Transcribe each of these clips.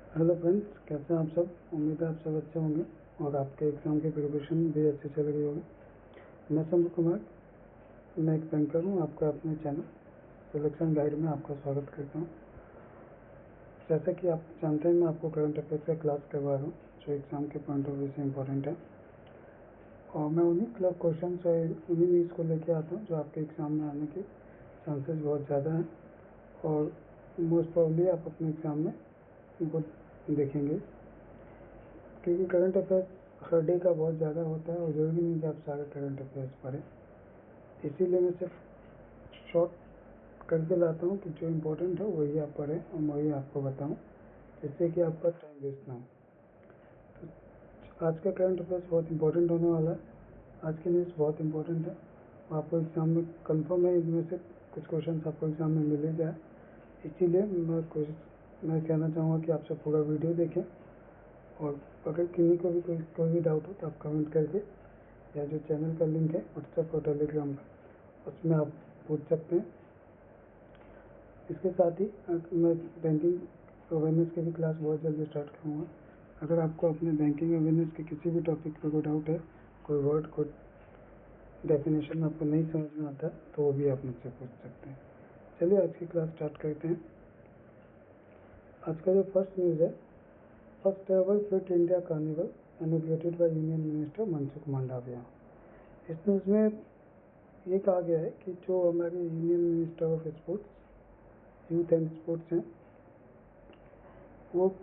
Hello friends, कैसे हैं आप सब। उम्मीद है आप सब अच्छे होंगे और आपके एग्ज़ाम की प्रिपरेशन भी अच्छी चल रही होगी। मैं शंभू कुमार, मैं एक बैंकर हूँ। आपका अपने चैनल सिलेक्शन गाइड में आपका स्वागत करता हूँ। जैसा कि आप जानते हैं, मैं आपको करंट अफेयर्स का क्लास करवा रहा हूँ जो एग्ज़ाम के पॉइंट ऑफ व्यू से इम्पोर्टेंट है, और मैं उन्हीं क्वेश्चन और उन्हीं न्यूज़ को लेके आता हूँ जो आपके एग्ज़ाम में आने के चांसेस बहुत ज़्यादा हैं, और मोस्ट प्रॉब्ली आप अपने एग्ज़ाम में उनको देखेंगे, क्योंकि करंट अफेयर्स हर डे का बहुत ज़्यादा होता है और ज़रूरी नहीं कि आप सारे करंट अफेयर्स पढ़ें। इसीलिए मैं सिर्फ शॉर्ट करके लाता हूँ कि जो इम्पोर्टेंट है वही आप पढ़ें और वही आपको बताऊँ, जिससे कि आपका टाइम वेस्ट ना हो। तो आज का करंट अफेयर्स बहुत इंपॉर्टेंट होने वाला है। आज की न्यूज़ बहुत इंपॉर्टेंट है, आपको एग्ज़ाम में कंफर्म है इनमें से कुछ क्वेश्चन आपको एग्ज़ाम में मिल ही जाए। इसीलिए मैं कहना चाहूँगा कि आप सब पूरा वीडियो देखें, और अगर किसी को भी कोई भी डाउट हो तो आप कमेंट करके, या जो चैनल का लिंक है व्हाट्सएप और टेलीग्राम का, उसमें आप पूछ सकते हैं। इसके साथ ही मैं बैंकिंग अवेयरनेस की भी क्लास बहुत जल्दी स्टार्ट करूँगा। अगर आपको अपने बैंकिंग अवेयरनेस के किसी भी टॉपिक पर कोई डाउट है, कोई वर्ड को डेफिनेशन आपको नहीं समझ में आता, तो वो भी आप मुझसे पूछ सकते हैं। चलिए आज की क्लास स्टार्ट करते हैं। आज का जो फर्स्ट न्यूज़ है, first ever fit India carnival inaugurated by union minister Mansukh Mandaviya. इस न्यूज़ में ये कहा गया है कि जो हमारे union minister of sports, youth and sports हैं, वो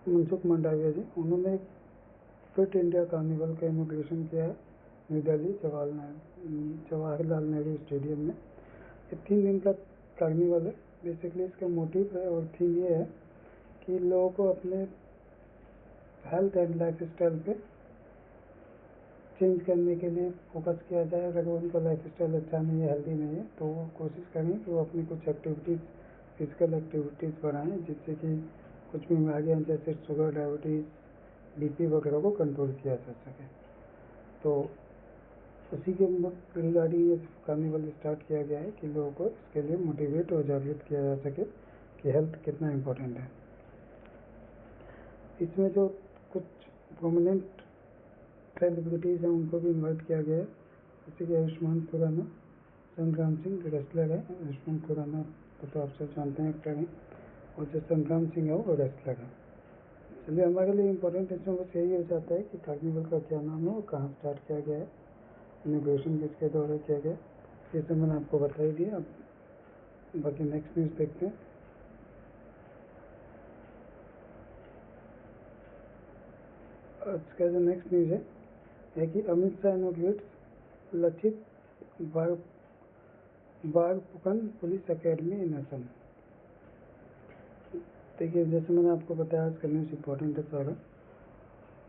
मनसुख मंडाविया जी, उन्होंने फिट इंडिया कार्निवल का इनॉग्रेशन किया है न्यू दिल्ली जवाहरलाल नेहरू स्टेडियम में। ये 3 दिन का कार्निवल है। बेसिकली इसका मोटिव है और थीम ये है कि लोगों को अपने हेल्थ एंड लाइफ स्टाइल पे चेंज करने के लिए फोकस किया जाए। अगर उनका लाइफ स्टाइल अच्छा नहीं है, हेल्दी नहीं है, तो वो कोशिश करें कि वो अपनी कुछ एक्टिविटीज़, फिजिकल एक्टिविटीज़ बढ़ाएं, जिससे कि कुछ बीमारियाँ जैसे शुगर, डायबिटीज़, बीपी वगैरह को कंट्रोल किया जा सके। तो उसी के रिगार्डिंग ये कार्निवल स्टार्ट किया गया है कि लोगों को इसके लिए मोटिवेट और जागृत किया जा सके कि हेल्थ कितना इम्पोर्टेंट है। इसमें जो कुछ प्रोमिनेंट सेलिब्रिटीज़ हैं उनको भी इन्वाइट किया गया है, जैसे कि आयुष्मान खुराना, संग्राम सिंह रेसलर है। आयुष्मान खुराना तो आप सब जानते हैं, एक्टर हैं, और जो संग्राम सिंह है वो रेसलर है। चलिए, हमारे लिए इम्पोर्टेंट इसमें बस यही हो जाता है कि कार्निवल का क्या नाम है और कहाँ स्टार्ट किया गया है, इनॉग्रेशन किसके द्वारा किया गया। ये सब मैंने आपको बता ही दिया। अब बाकी नेक्स्ट न्यूज़ देखते हैं। आज का जो नेक्स्ट न्यूज़ है कि Amit Shah inaugurates Lachit Barphukan police academy in Assam. देखिए, जैसे मैंने आपको बताया, आज का न्यूज़ इम्पोर्टेंट है सारा।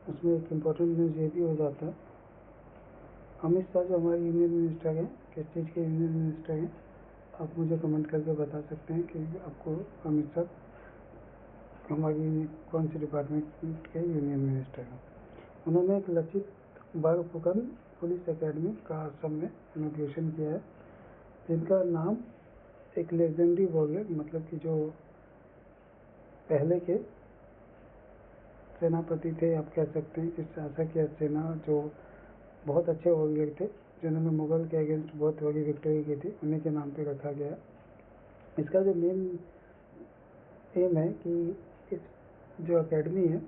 उसमें एक इम्पोर्टेंट न्यूज़ ये भी हो जाता है, अमित शाह जो हमारे यूनियन मिनिस्टर हैं, किस चीज़ के यूनियन मिनिस्टर हैं, आप मुझे कमेंट करके बता सकते हैं कि आपको अमित शाह हमारी कौन सी डिपार्टमेंट के यूनियन मिनिस्टर हैं। उन्होंने एक लचित बागपुकन पुलिस अकेडमी का असम में इनॉग्रेशन किया है, जिनका नाम एक लेजेंडरी वॉरियर, मतलब कि जो पहले के सेनापति थे, आप कह सकते हैं कि शासक या सेना, जो बहुत अच्छे वॉरियर थे, जिन्होंने मुगल के अगेंस्ट बहुत बड़ी विक्ट्री की थी, उन्हीं के नाम पे रखा गया है। इसका जो मेन एम है कि इस जो अकेडमी है,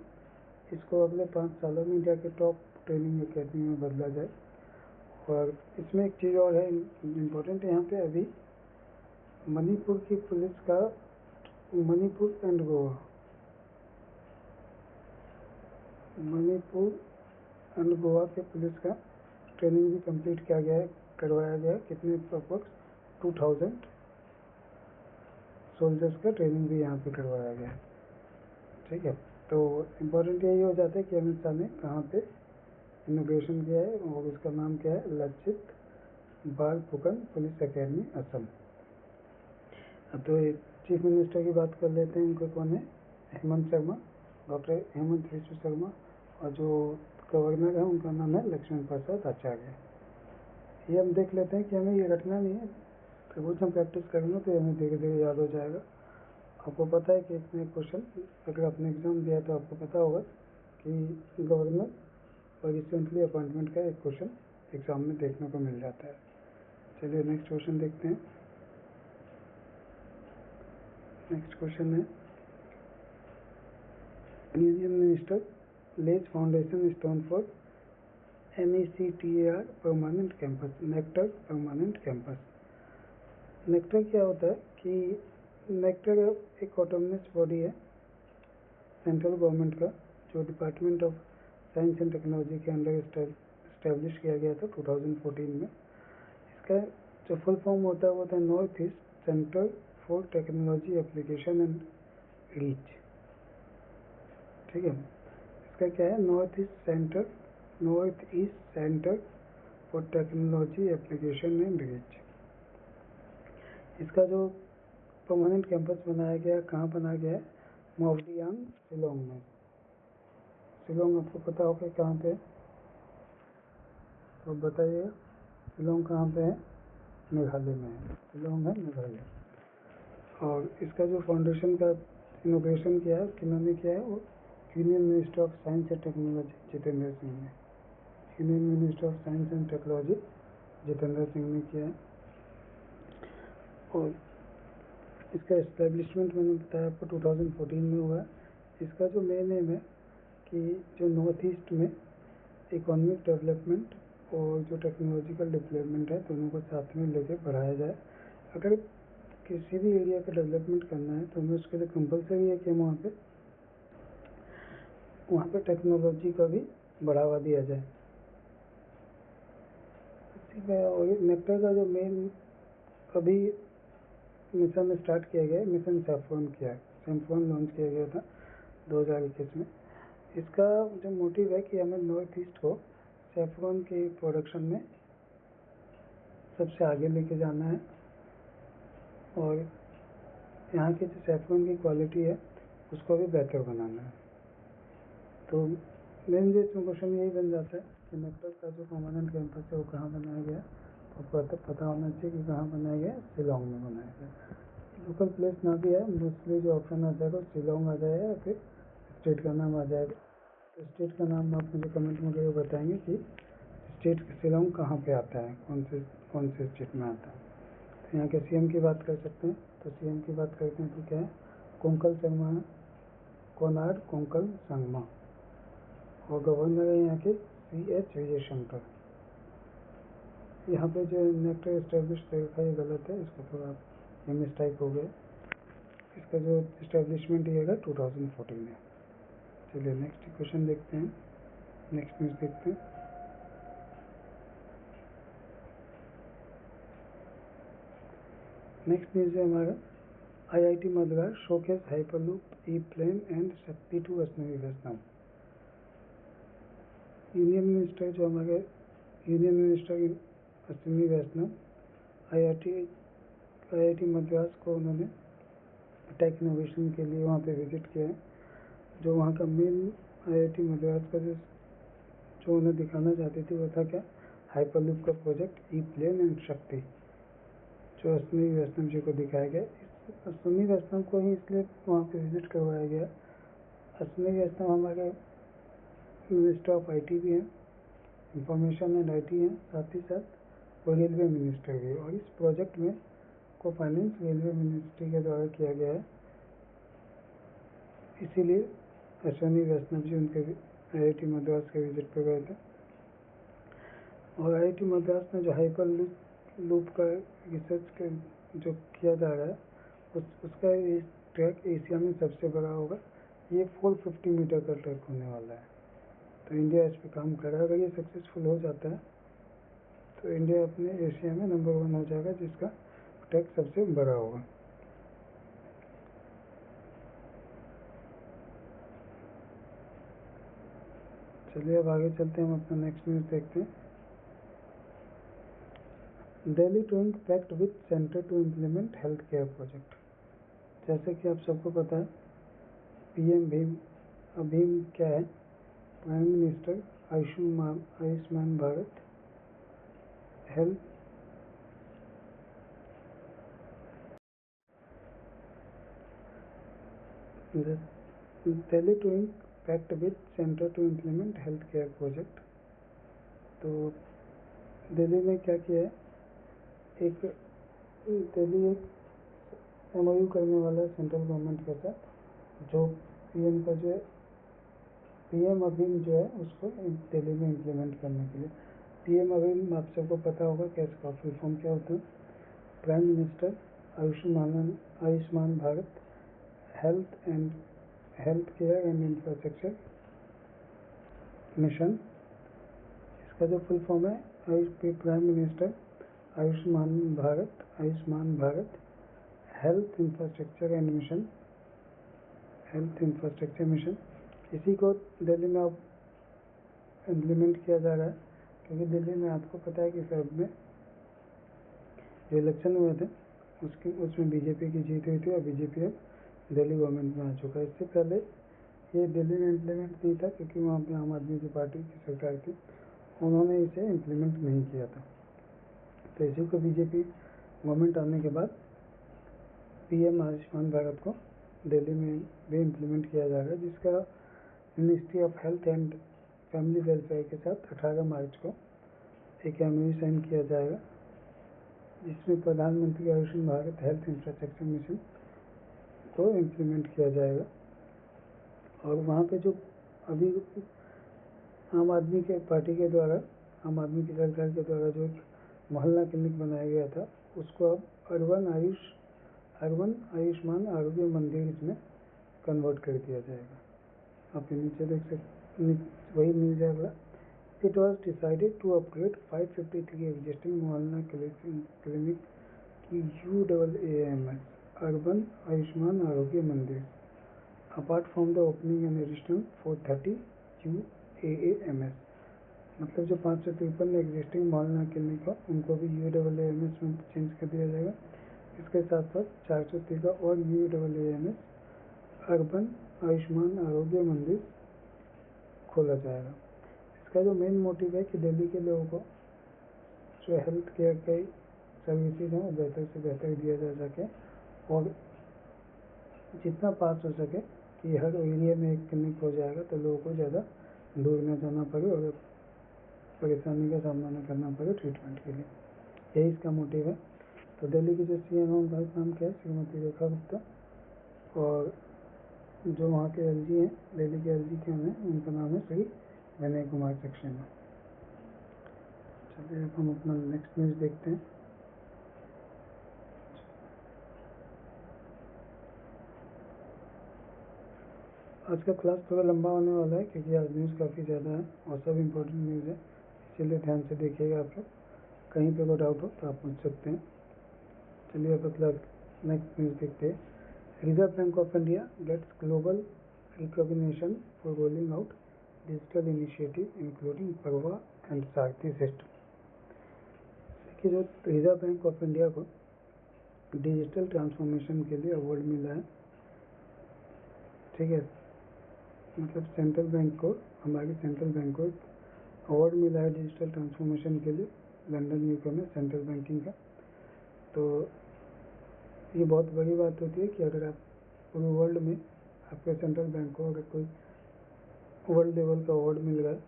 इसको अगले 5 सालों में इंडिया के टॉप ट्रेनिंग अकेडमी में बदला जाए। और इसमें एक चीज़ और है इम्पोर्टेंट, यहाँ पे अभी मणिपुर की पुलिस का, मणिपुर एंड गोवा के पुलिस का ट्रेनिंग भी कंप्लीट करवाया गया है। कितने अप्रोक्स 2000 सोल्जर्स का ट्रेनिंग भी यहाँ पे करवाया गया है। ठीक है, तो इम्पोर्टेंट यही हो जाता है कि अमित शाह ने कहाँ पे इनॉग्रेशन किया है, और उसका नाम क्या है, लचित बागपुकन पुलिस अकेडमी असम। अब तो चीफ मिनिस्टर की बात कर लेते हैं। उनका कौन है, हेमंत शर्मा, डॉक्टर हेमंत विश्व शर्मा, और जो गवर्नर है उनका नाम है लक्ष्मण प्रसाद आचार्य। ये हम देख लेते हैं कि हमें ये रटना नहीं है, रोज हम प्रैक्टिस करेंगे तो हमें धीरे धीरे याद हो जाएगा। आपको पता है कि इसमें क्वेश्चन अगर आपने एग्ज़ाम दिया तो आपको पता होगा कि गवर्नर और रिसेंटली अपॉइंटमेंट का एक क्वेश्चन एग्ज़ाम में देखने को मिल जाता है। चलिए नेक्स्ट क्वेश्चन देखते हैं। नेक्स्ट क्वेश्चन है, union minister lays foundation stone for NECTAR permanent campus, NECTAR permanent campus. NECTAR क्या होता है कि नेक्टर एक ऑटोनमस बॉडी है सेंट्रल गवर्नमेंट का, जो department of science and technology के अंडर इस्टेब्लिश किया गया था 2014 में। इसका जो फुल फॉर्म होता है वो होता है north east centre for technology application and reach. ठीक है, इसका क्या है, north east centre for technology application and reach. इसका जो परमानेंट कैंपस बनाया गया, कहाँ बनाया गया है, मोवडियांग शिलोंग में। शिलोंग आपको पता होगा कहाँ पे, तो बताइएगा शिलोंग कहाँ पे है, मेघालय में है। शिलोंग है मेघालय। और इसका जो फाउंडेशन का इनोग्रेशन किया है, किन्होंने किया है, वो union minister of science and technology Jitendra Singh ने। Union minister of science and technology Jitendra Singh ने किया है। और इसका एस्टेब्लिशमेंट मैंने बताया आपको 2014 में हुआ है। इसका जो मेन एम है कि जो नॉर्थ ईस्ट में इकोनॉमिक डेवलपमेंट और जो टेक्नोलॉजिकल डेवलपमेंट है, दोनों को साथ में लेके बढ़ाया जाए। अगर किसी भी एरिया का डेवलपमेंट करना है तो हमें उसके लिए कंपलसरी है कि हम वहाँ पे टेक्नोलॉजी का भी बढ़ावा दिया जाए। ठीक है, और नेक्टर का जो मेन अभी मिशन स्टार्ट किया गया है, मिशन सैफरॉन लॉन्च किया गया था 2021 में। इसका जो मोटिव है कि हमें नॉर्थ ईस्ट को सैफरॉन की प्रोडक्शन में सबसे आगे लेके जाना है और यहाँ की जो सैफरॉन की क्वालिटी है उसको भी बेहतर बनाना है। तो मेन जो इसमें क्वेश्चन यही बन जाता है कि नेक्टर का जो परमानेंट कैंपस है वो कहाँ बनाया गया, तो पता होना चाहिए कि कहाँ बनाया गया, शिलोंग में बनाया गया। लोकल प्लेस ना भी है, मोस्टली जो ऑप्शन आ जाएगा शिलोंग आ जाएगा या फिर स्टेट का नाम आ जाएगा। तो स्टेट का नाम आप मुझे कमेंट में करके बताएंगे कि स्टेट शिलोंग कहाँ पे आता है, कौन से स्टेट में आता है। तो यहाँ के CM की बात कर सकते हैं, तो CM की बात करते हैं तो क्या है, कोंकल संगमा है, कोनार्ड कोंकल संगमा। और गवर्नर है यहाँ के CH विजयशंकर। यहाँ पे जो नेक्टर एस्टेब्लिश देखा ये गलत है, इसको थोड़ा ये मिस्टेक हो गया। इसका जो एस्टेब्लिशमेंट ये है 2014 में। चलिए नेक्स्ट क्वेश्चन देखते हैं, नेक्स्ट न्यूज़ देखते हैं। नेक्स्ट न्यूज़ है हमारा, IIT Madras showcase hyperloop e plane and Shakti to Ashwini Vaishnaw. Union minister Ashwini Vaishnaw IIT Madras को उन्होंने टेक इनोवेशन के लिए वहाँ पे विजिट किया है। जो वहाँ का मेन IIT मद्रास का जो उन्हें दिखाना चाहती थी वो था क्या, हाइपरलूप का प्रोजेक्ट ई प्लेन एंड शक्ति, जो अश्विनी वैष्णव जी को दिखाया गया। अश्विनी वैष्णव को ही इसलिए वहाँ पे विजिट करवाया गया। अश्विनी वैष्णव हमारे मिनिस्टर ऑफ IT भी हैं, इंफॉर्मेशन एंड IT हैं, साथ ही साथ वो रेलवे मिनिस्टर भी है। और इस प्रोजेक्ट में को फाइनेंस रेलवे मिनिस्ट्री के द्वारा किया गया है, इसीलिए अश्विनी वैष्णव जी उनके IIT मद्रास के विजिट पे गए थे। और IIT मद्रास में जो हाइपर लूप का रिसर्च जो किया जा रहा है उसका ट्रैक एशिया में सबसे बड़ा होगा। ये 450 मीटर का ट्रैक होने वाला है। तो इंडिया इस पर काम कर रहा है। अगर ये सक्सेसफुल हो जाता है तो इंडिया अपने एशिया में नंबर 1 हो जाएगा, जिसका ट्रैक सबसे बड़ा होगा। चलिए अब आगे चलते हैं, हम अपना नेक्स्ट न्यूज़ देखते हैं। Delhi to ink pact with centre to implement health care project. जैसे कि आप सबको पता है PM भीम क्या है, prime minister Ayushman Bharat health Delhi doing pact with centre to implement health care project. तो दिल्ली ने क्या किया है, दिल्ली एक MOU करने वाला है सेंट्रल गवर्नमेंट के साथ, जो पीएम का जो है पीएम अभियान जो है उसको दिल्ली में इम्प्लीमेंट करने के लिए। पीएम अभियान आप सबको पता होगा क्या, इसका फुल फॉर्म क्या होता है। Prime minister Ayushman Bharat health care and infrastructure mission. इसका जो फुल फॉर्म है, prime minister Ayushman Bharat health infrastructure mission. इसी को दिल्ली में अब इम्प्लीमेंट किया जा रहा है, क्योंकि दिल्ली में आपको पता है कि फेब में जो इलेक्शन हुए थे उसमें बीजेपी की जीत हुई थी और बीजेपी अब दिल्ली गवर्नमेंट में आ चुका है। इससे पहले ये दिल्ली में इम्प्लीमेंट नहीं था, क्योंकि वहाँ पे आम आदमी की पार्टी की सरकार थी, उन्होंने इसे इम्प्लीमेंट नहीं किया था। तो इसी को बीजेपी गवर्नमेंट आने के बाद पीएम आयुष्मान भारत को दिल्ली में भी इम्प्लीमेंट किया जाएगा, जिसका ministry of health and family welfare के साथ 18 मार्च को एक MOU साइन किया जाएगा, जिसमें प्रधानमंत्री Ayushman Bharat health infrastructure mission को इम्प्लीमेंट किया जाएगा। और वहाँ पे जो अभी आम आदमी की सरकार के द्वारा जो एक मोहल्ला क्लिनिक बनाया गया था, उसको अब अर्बन आयुष्मान आरोग्य मंदिर इसमें कन्वर्ट कर दिया जाएगा। आप नीचे देख सकते, वही न्यूज है अगला। It was decided to upgrade 553 existing मोहल्ला क्लिनिक की UAAMS अर्बन आयुष्मान आरोग्य मंदिर, apart from the opening an additional 430 UAAMS। मतलब जो 553 एग्जिस्टिंग मोहल्ला क्लिनिक हो उनको भी UAAMS में चेंज कर दिया जाएगा। इसके साथ साथ 413 और UAAMS अर्बन आयुष्मान आरोग्य मंदिर खोला जाएगा। इसका जो मेन मोटिव है कि दिल्ली के लोगों को जो हेल्थ केयर के सर्विसेज हैं वो बेहतर से बेहतर दिया जा सके, और जितना पास हो सके कि हर एरिया में एक क्लिनिक हो जाएगा, तो लोगों को ज़्यादा दूर न जाना पड़े और परेशानी का सामना न करना पड़े ट्रीटमेंट के लिए। यही इसका मोटिव है। तो दिल्ली की जो CM है उनका नाम क्या है, श्रीमती रेखा गुप्ता, और जो वहाँ के LG हैं, दिल्ली के LG के हैं, उनका नाम है श्री विनय कुमार सक्सेना। चलिए अब हम अपना नेक्स्ट न्यूज़ देखते हैं। आज का क्लास थोड़ा लंबा होने वाला है, क्योंकि आज न्यूज़ काफ़ी ज़्यादा है और सब इम्पोर्टेंट न्यूज़ है, इसीलिए ध्यान से देखिएगा। आप लोग कहीं पे कोई डाउट हो तो आप पूछ सकते हैं। चलिए अब क्लास नेक्स्ट न्यूज़ देखते हैं। Reserve Bank of India gets global recognition for rolling out digital initiative including पर्वा एंड सारथी सिस्टम। देखिए, जो रिजर्व बैंक ऑफ इंडिया को डिजिटल ट्रांसफॉर्मेशन के लिए अवार्ड मिला है, ठीक है, मतलब हमारे सेंट्रल बैंक को अवार्ड मिला है डिजिटल ट्रांसफॉर्मेशन के लिए लंदन UK में सेंट्रल बैंकिंग का। तो ये बहुत बड़ी बात होती है कि अगर आप पूरे वर्ल्ड में आपके सेंट्रल बैंक को अगर कोई वर्ल्ड लेवल का अवार्ड मिल रहा है,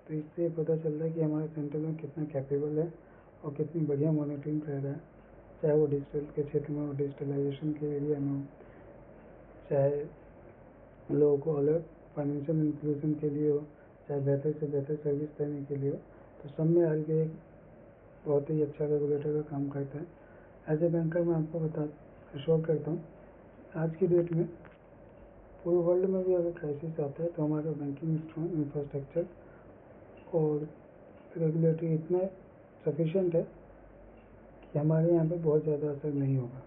तो इससे पता चल रहा है कि हमारे सेंट्रल बैंक कितना कैपेबल है और कितनी बढ़िया मॉनिटरिंग कर रहा है, चाहे वो डिजिटल के क्षेत्र में हो, डिजिटलाइजेशन के एरिया में हो, चाहे लोगों को अलग फाइनेंशियल इंक्लूजन के लिए हो, चाहे बेहतर से बेहतर सर्विस देने के लिए हो। तो सब में RBI एक बहुत ही अच्छा रेगुलेटर का काम करता है। एज ए बैंकर मैं आपको अश्योर करता हूँ, आज की डेट में पूरे वर्ल्ड में भी अगर क्राइसिस आता है तो हमारा बैंकिंग इंफ्रास्ट्रक्चर और रेगुलेटरी इतना सफिशिएंट है कि हमारे यहाँ पे बहुत ज़्यादा असर नहीं होगा।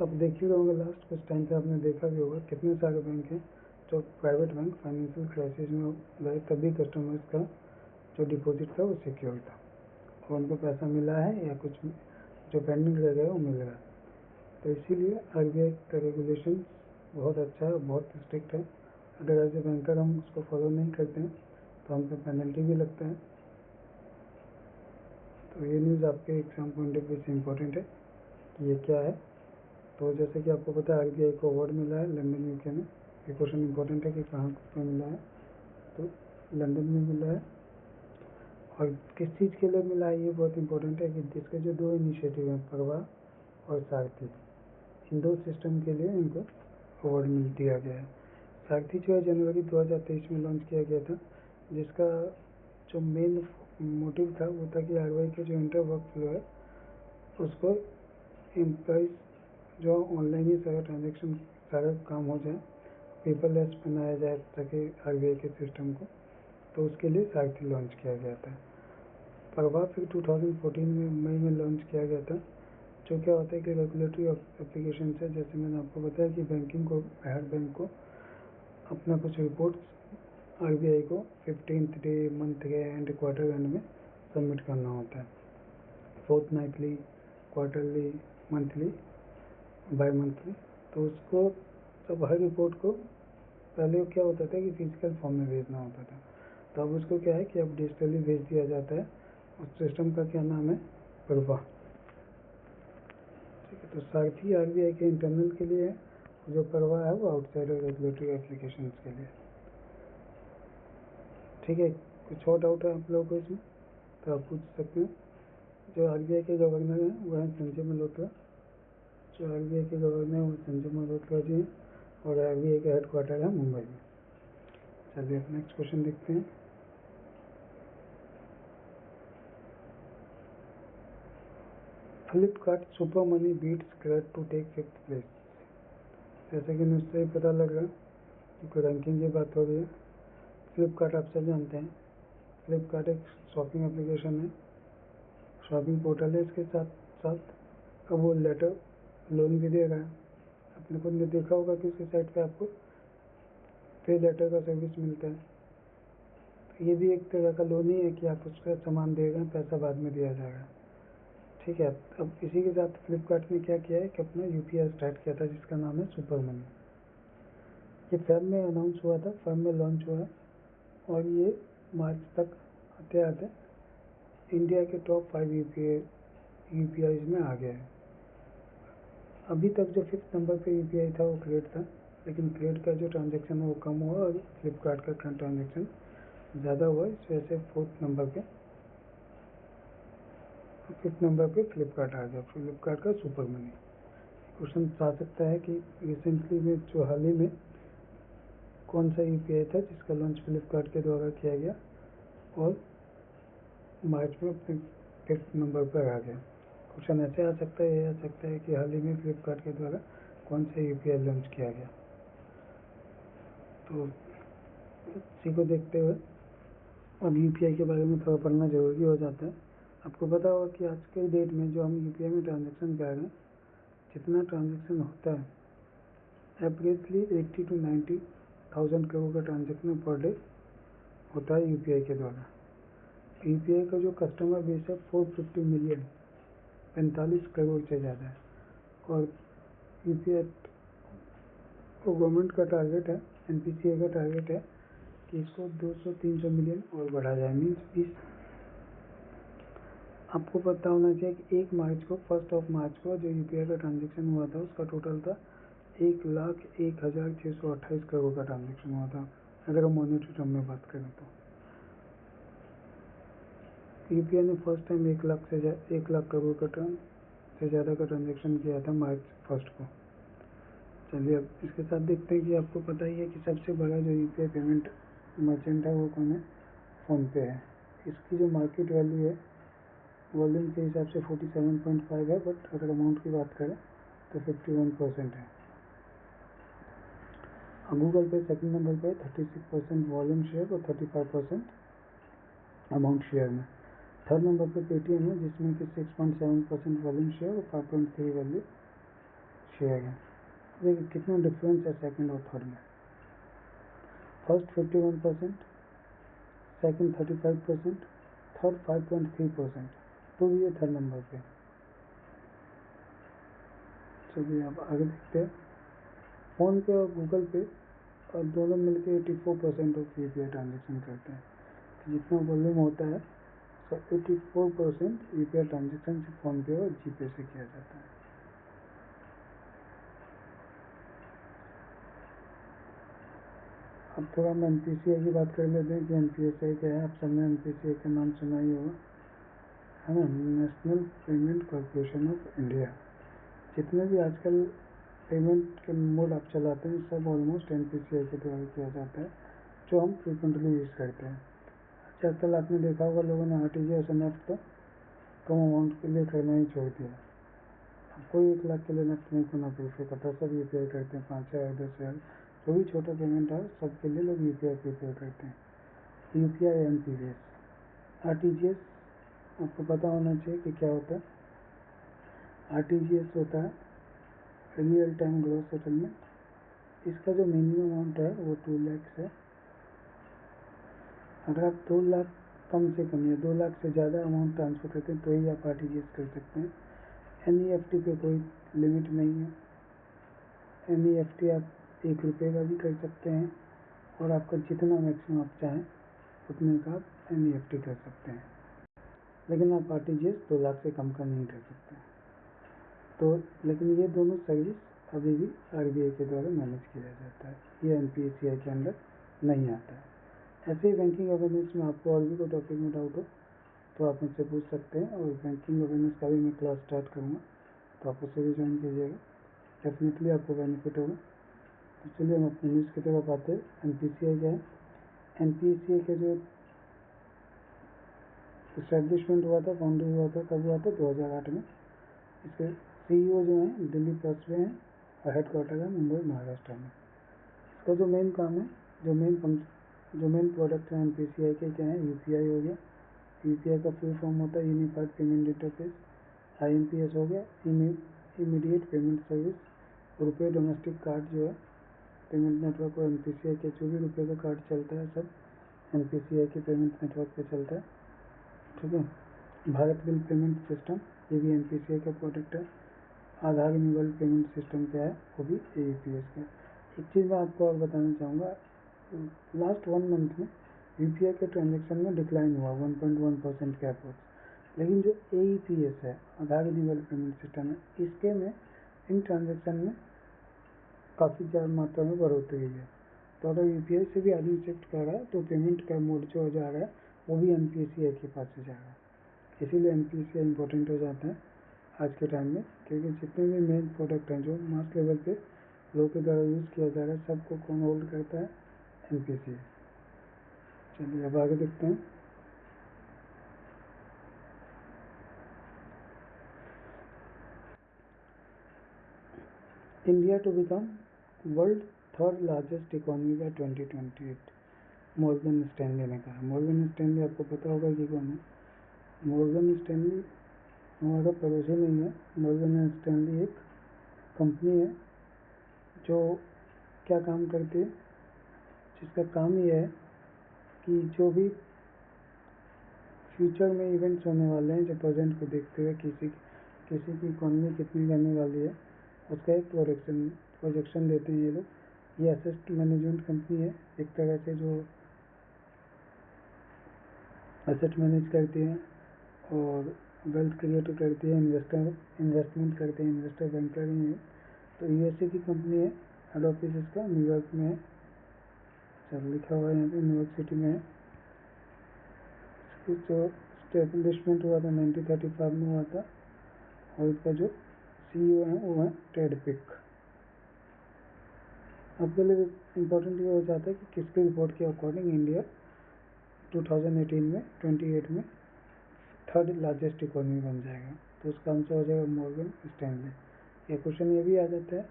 अब देखिए होंगे लास्ट कुछ टाइम पे आपने देखा भी होगा कितने सारे बैंक हैं जो प्राइवेट बैंक फाइनेंशियल क्राइसिस में गए, तभी कस्टमर्स का जो डिपॉजिट था वो सिक्योर था और उनको पैसा मिला है या कुछ जो पेंडिंग रह गया वो मिल रहा है। तो इसीलिए RBI का रेगुलेशन बहुत अच्छा है, बहुत स्ट्रिक्ट है। अगर एज ए बैंकर हम उसको फॉलो नहीं करते हैं तो हम पे पेनल्टी भी लगता है। तो ये न्यूज़ आपके एग्जाम पॉइंट ऑफ व्यू से इम्पोर्टेंट है कि ये क्या है। तो जैसे कि आपको पता है आरबीआई को अवार्ड मिला है लंदन यूके में। ये क्वेश्चन इंपॉर्टेंट है कि कहाँ पे मिला है, तो लंदन में मिला है। और किस चीज़ के लिए मिला है ये बहुत इंपॉर्टेंट है कि जिसके जो 2 इनिशिएटिव हैं, प्रवाह और सारथी, इन 2 सिस्टम के लिए इनको अवार्ड मिल दिया गया है। सारथी जो है जनवरी 2023 में लॉन्च किया गया था, जिसका जो मेन मोटिव था वो था कि आरबीआई के जो इंटर वर्क फ्लो है उसको एम्प्लॉइज जो ऑनलाइन ही सारा ट्रांजेक्शन सारा काम हो जाए, पेपरलेस बनाया जाए ताकि आरबीआई के सिस्टम को, तो उसके लिए सारथी लॉन्च किया गया था। प्रवाह फिर 2014 में मई में लॉन्च किया गया था। जो क्या होता है कि रेगुलेटरी एप्लीकेशन है, जैसे मैंने आपको बताया कि बैंकिंग को, हर बैंक को अपना कुछ रिपोर्ट्स आरबीआई को 15th डे, मंथ के एंड, क्वार्टर एंड में सबमिट करना होता है, fortnightly, quarterly, monthly, by monthly. तो उसको सब हर रिपोर्ट को पहले क्या होता था कि फिजिकल फॉर्म में भेजना होता था, तो अब उसको क्या है कि अब डिजिटली भेज दिया जाता है। उस सिस्टम का क्या नाम है, प्रवाह। ठीक है, तो सारथी आरबीआई के इंटरनल के लिए है, जो प्रवाह है वो आउटसाइडर रेगुलेटरी एप्लीकेशन के लिए। ठीक है, कुछ और डाउट है आप लोगों को इसमें तो आप पूछ सकते हैं। जो आरबीआई के गवर्नर हैं वो हैं संजय मल्होत्रा। जो आरबीआई के गवर्नर हैं वो संजय मल्होत्रा जी हैं, और आरबीआई का हेडक्वार्टर है मुंबई में। चलिए नेक्स्ट क्वेश्चन देखते हैं। Flipkart super money beats Grab to take 5th place. जैसे कि न्यूज़ से ही पता लग रहा है, क्योंकि रैंकिंग की बात हो रही है। फ्लिपकार्ट आप सब जानते हैं, फ्लिपकार्ट एक शॉपिंग एप्लीकेशन है, शॉपिंग पोर्टल है। इसके साथ साथ अब वो लेटर लोन भी दे रहा है। आपने खुद ने देखा होगा कि उसकी साइट पे आपको पे लेटर का सर्विस मिलता है। तो ये भी एक तरह का लोन ही है कि आप उसका सामान दे रहे हैं, पैसा बाद में दिया जाएगा। ठीक है, अब इसी के साथ फ्लिपकार्ट ने क्या किया है कि अपना यूपीआई स्टार्ट किया था, जिसका नाम है सुपर मनी। ये फर्म में अनाउंस हुआ था, फर्म में लॉन्च हुआ है, और ये मार्च तक आते आते इंडिया के टॉप 5 यूपीआई में आ गया है। अभी तक जो 5th नंबर पे यूपीआई था वो क्रेड था, लेकिन क्रेड का जो ट्रांजेक्शन है वो कम हुआ और फ्लिपकार्ट का ट्रांजेक्शन ज़्यादा हुआ। इस वजह से 5th नंबर पे फ्लिपकार्ट आ गया, फ्लिपकार्ट का सुपर मनी। क्वेश्चन आ सकता है कि रिसेंटली में, जो हाल ही में, कौन सा यूपीआई था जिसका लॉन्च फ्लिपकार्ट के द्वारा किया गया और मार्च में अपने 5th नंबर पर आ गया। क्वेश्चन ऐसे आ सकता है, ये आ सकता है कि हाल ही में फ्लिपकार्ट के द्वारा कौन सा यूपीआई लॉन्च किया गया। तो इसी को देखते हुए अब यूपीआई के बारे में थोड़ा पढ़ना जरूरी हो जाता है। आपको पता होगा कि आज के डेट में जो हम यूपीआई में ट्रांजेक्शन कर रहे हैं, जितना ट्रांजेक्शन होता है, एवरेजली 80 to 90,000 करोड़ का ट्रांजेक्शन पर डे होता है यूपीआई के द्वारा। यूपीआई का जो कस्टमर बेस है 450 मिलियन, 45 करोड़ से ज़्यादा है। और यूपीआई को गवर्नमेंट का टारगेट है, एनपीसीआई का टारगेट है कि इसको 200-300 मिलियन और बढ़ा जाए। मीन्स इस आपको पता होना चाहिए कि 1 मार्च को, 1 मार्च को जो यूपीआई का ट्रांजेक्शन हुआ था उसका टोटल था 1,01,628 करोड़ का ट्रांजेक्शन हुआ था, अगर हम मॉनेटरी टर्म में बात करें तो। यूपीआई ने फर्स्ट टाइम 1 लाख करोड़ का से ज़्यादा का ट्रांजेक्शन किया था मार्च 1 को। चलिए अब इसके साथ देखते हैं कि आपको पता ही है कि सबसे बड़ा जो यूपीआई पेमेंट मर्चेंट है वो कौन है, फ़ोनपे है। इसकी जो मार्केट वैल्यू है वॉल्यूम के हिसाब से 47.5 है, बट अगर अमाउंट की बात करें तो 51% है। गूगल पे सेकंड नंबर पे 36% वॉल्यूम शेयर और 35% अमाउंट शेयर में। थर्ड नंबर पे पेटीएम है, जिसमें कि 6.7% वॉल्यूम शेयर और 5.3 वैल्यू शेयर है। देखिए कितना डिफरेंस है सेकंड और थर्ड में। फर्स्ट 51%, सेकंड 35%, थर्ड 5.3%, तो ये थर्ड नंबर पे। चलिए अब आगे देखते हैं। फ़ोन पे और गूगल पे और दोनों मिलकर 84% ऑफ यूपीआई ट्रांजेक्शन करते हैं। जितना वॉल्यूम होता है तो 84% यूपीआई ट्रांजेक्शन फ़ोन पे और जीपे से किया जाता है। अब थोड़ा हम NPCI की बात कर लेते हैं कि NPCI क्या है। आप सबने NPCI का नाम सुना ही होगा, है ना, national payment corporation of India. जितने भी आजकल पेमेंट के मोड आप चलाते हैं सब ऑलमोस्ट NPCI के द्वारा किया जाता है, जो हम फ्रिक्वेंटली यूज़ करते हैं। आजकल आपने देखा होगा लोगों ने RTGS और नेफ्ट तो कम अमाउंट के लिए करना ही छोड़ दिया। अब कोई 1 लाख के लिए नेफ्ट नहीं करना प्रीफर करता, सब UPI करते हैं। 5,000 10,000 जो भी छोटा पेमेंट है सबके लिए लोग UPI प्रीफर करते हैं। UPI NPCS RTGS आपको पता होना चाहिए कि क्या होता है। RTGS होता है रियल टाइम ग्रॉस सेटलमेंट। इसका जो मिनिमम अमाउंट है वो 2 लाख है। अगर आप 2 लाख कम से कम या 2 लाख से ज़्यादा अमाउंट ट्रांसफ़र करते हैं तो ही आप RTGS कर सकते हैं। NEFT पे कोई लिमिट नहीं है। NEFT आप 1 रुपये का भी कर सकते हैं और आपका जितना मैक्सिमम आप चाहें उतने का आप NEFT कर सकते हैं, लेकिन आप RTGS 2 लाख से कम का नहीं कर सकते। तो लेकिन ये दोनों सर्विस अभी भी RBI के द्वारा मैनेज किया जाता है, ये NPCI के अंदर नहीं आता है। ऐसे ही बैंकिंग अवेयरनेस में आपको और भी कोई टॉपिक में डाउट हो तो आप मुझसे पूछ सकते हैं, और बैंकिंग अवेयरनेस का भी मैं क्लास स्टार्ट करूँगा तो आप उसे भी ज्वाइन कीजिएगा, डेफिनेटली आपको बेनिफिट होगा। तो चलिए हम अपनी न्यूज़ की तरफ आते हैं। NPCI क्या है। NPCI का जो इस्टेब्लिशमेंट हुआ था, फाउंडर हुआ था, कब हुआ था? 2008 में। इसके CEO जो हैं दिल्ली पासवे हैं और हेडक्वार्टर है मुंबई महाराष्ट्र में। इसका जो मेन काम है, जो मेन प्रोडक्ट है NPCI के क्या है, UPI हो गया। UPI का फुल फॉर्म होता है यूनिफाइड पेमेंट इंटरफेस। IMPS हो गया, इमीडिएट पेमेंट सर्विस। रुपये डोमेस्टिक कार्ड जो है पेमेंट नेटवर्क और NPCI के जो भी रुपये का कार्ड चलता है सब NPCI के पेमेंट नेटवर्क पे चलता है, ठीक है। भारत बिल पेमेंट सिस्टम, ये भी NPCI का प्रोडक्ट है। आधार इनेबल्ड पेमेंट सिस्टम क्या है, वो भी AEPS का। एक चीज़ मैं आपको और बताना चाहूँगा, लास्ट 1 मंथ में UPI के ट्रांजेक्शन में डिक्लाइन हुआ 1.1% के अप्रोच, लेकिन जो AEPS है, आधार इनेबल्ड पेमेंट सिस्टम है, इसके में इन ट्रांजेक्शन में काफ़ी ज़्यादा मात्रा में बढ़ोतरी हुई है। तो अगर UPI से भी आदमी शिफ्ट कर रहा है तो पेमेंट का मोड जो हो जा रहा है वो भी NPCI के पास से जा रहा है। इसीलिए NPCI इम्पोर्टेंट हो जाता है आज के टाइम में, क्योंकि जितने भी मेन प्रोडक्ट हैं जो मास लेवल पे लोगों के द्वारा यूज़ किया जा रहा है सबको कौन होल्ड करता है? NPCI। चलिए अब आगे देखते हैं। India to become world 3rd largest economy by 2028, Morgan Stanley ने कहा। मॉर्गन स्टैनली आपको पता होगा कि कौन है। मॉर्गन स्टैनली हमारा पड़ोसी नहीं है। मॉर्गन स्टैनली एक कंपनी है जो क्या काम करती है, जिसका काम ये है कि जो भी फ्यूचर में इवेंट्स होने वाले हैं, जो प्रेजेंट को देखते हुए किसी की इकोनॉमी कितनी रहने वाली है उसका एक प्रोजेक्शन देते हैं ये लोग। ये एसेट मैनेजमेंट कंपनी है एक तरह से, जो एसेट मैनेज करती है और वेल्थ क्रिएट करती है, इन्वेस्टमेंट करते हैं, इन्वेस्टर बैंकर ही है। तो USA की कंपनी है, हेड ऑफिस इसका न्यूयॉर्क में है। चल लिखा हुआ है यहाँ पे न्यूयॉर्क सिटी में है। जो स्टेब्लिशमेंट हुआ था 1935 में हुआ था, और इसका जो CEO है वो है टेड पिक। आपके लिए इम्पोर्टेंट ये हो जाता है कि किसकी रिपोर्ट के अकॉर्डिंग इंडिया 2018 में 28 में 3rd लार्जेस्ट इकोनॉमी बन जाएगा। तो उसका आंसर हो जाएगा मॉर्गन स्टैनली। ये क्वेश्चन ये भी आ जाता है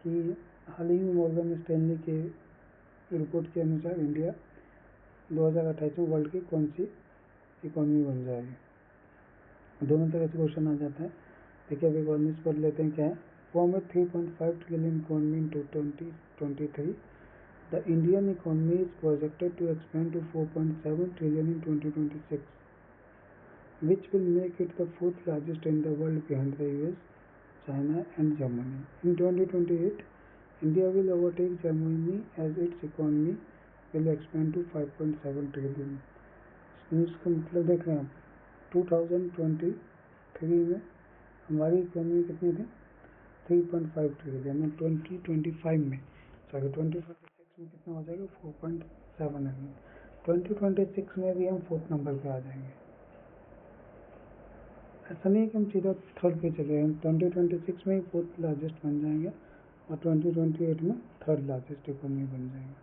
कि हाल ही में मॉर्गन स्टैनली के रिपोर्ट के अनुसार इंडिया 2028 में वर्ल्ड की कौन सी इकोनॉमी बन जाएगी। दोनों तरह से क्वेश्चन आ जाता है। देखिए अब इकोनॉमिक्स पढ़ लेते हैं क्या है। Form a 3.5 trillion economy in 2023, the Indian economy is projected to expand to 4.7 trillion in 2026, which will make it the 4th largest in the world behind the US, China and Germany. In 2028, India will overtake Germany as its economy will expand to 5.7 trillion. News का मतलब देख रहे हैं आप। 2023 में हमारी economy कितनी थी? 3.5 ट्रिलियन। और 2025 में 2026 में कितना हो जाएगा 4.7 अगेन। 2026 में भी हम 4th नंबर पे आ जाएंगे। ऐसा नहीं है कि हम सीधा 3rd पे चले, हम 2026 में ही 4th लार्जेस्ट बन जाएंगे और 2028 में 3rd लार्जेस्ट इकोनॉमी बन जाएंगे।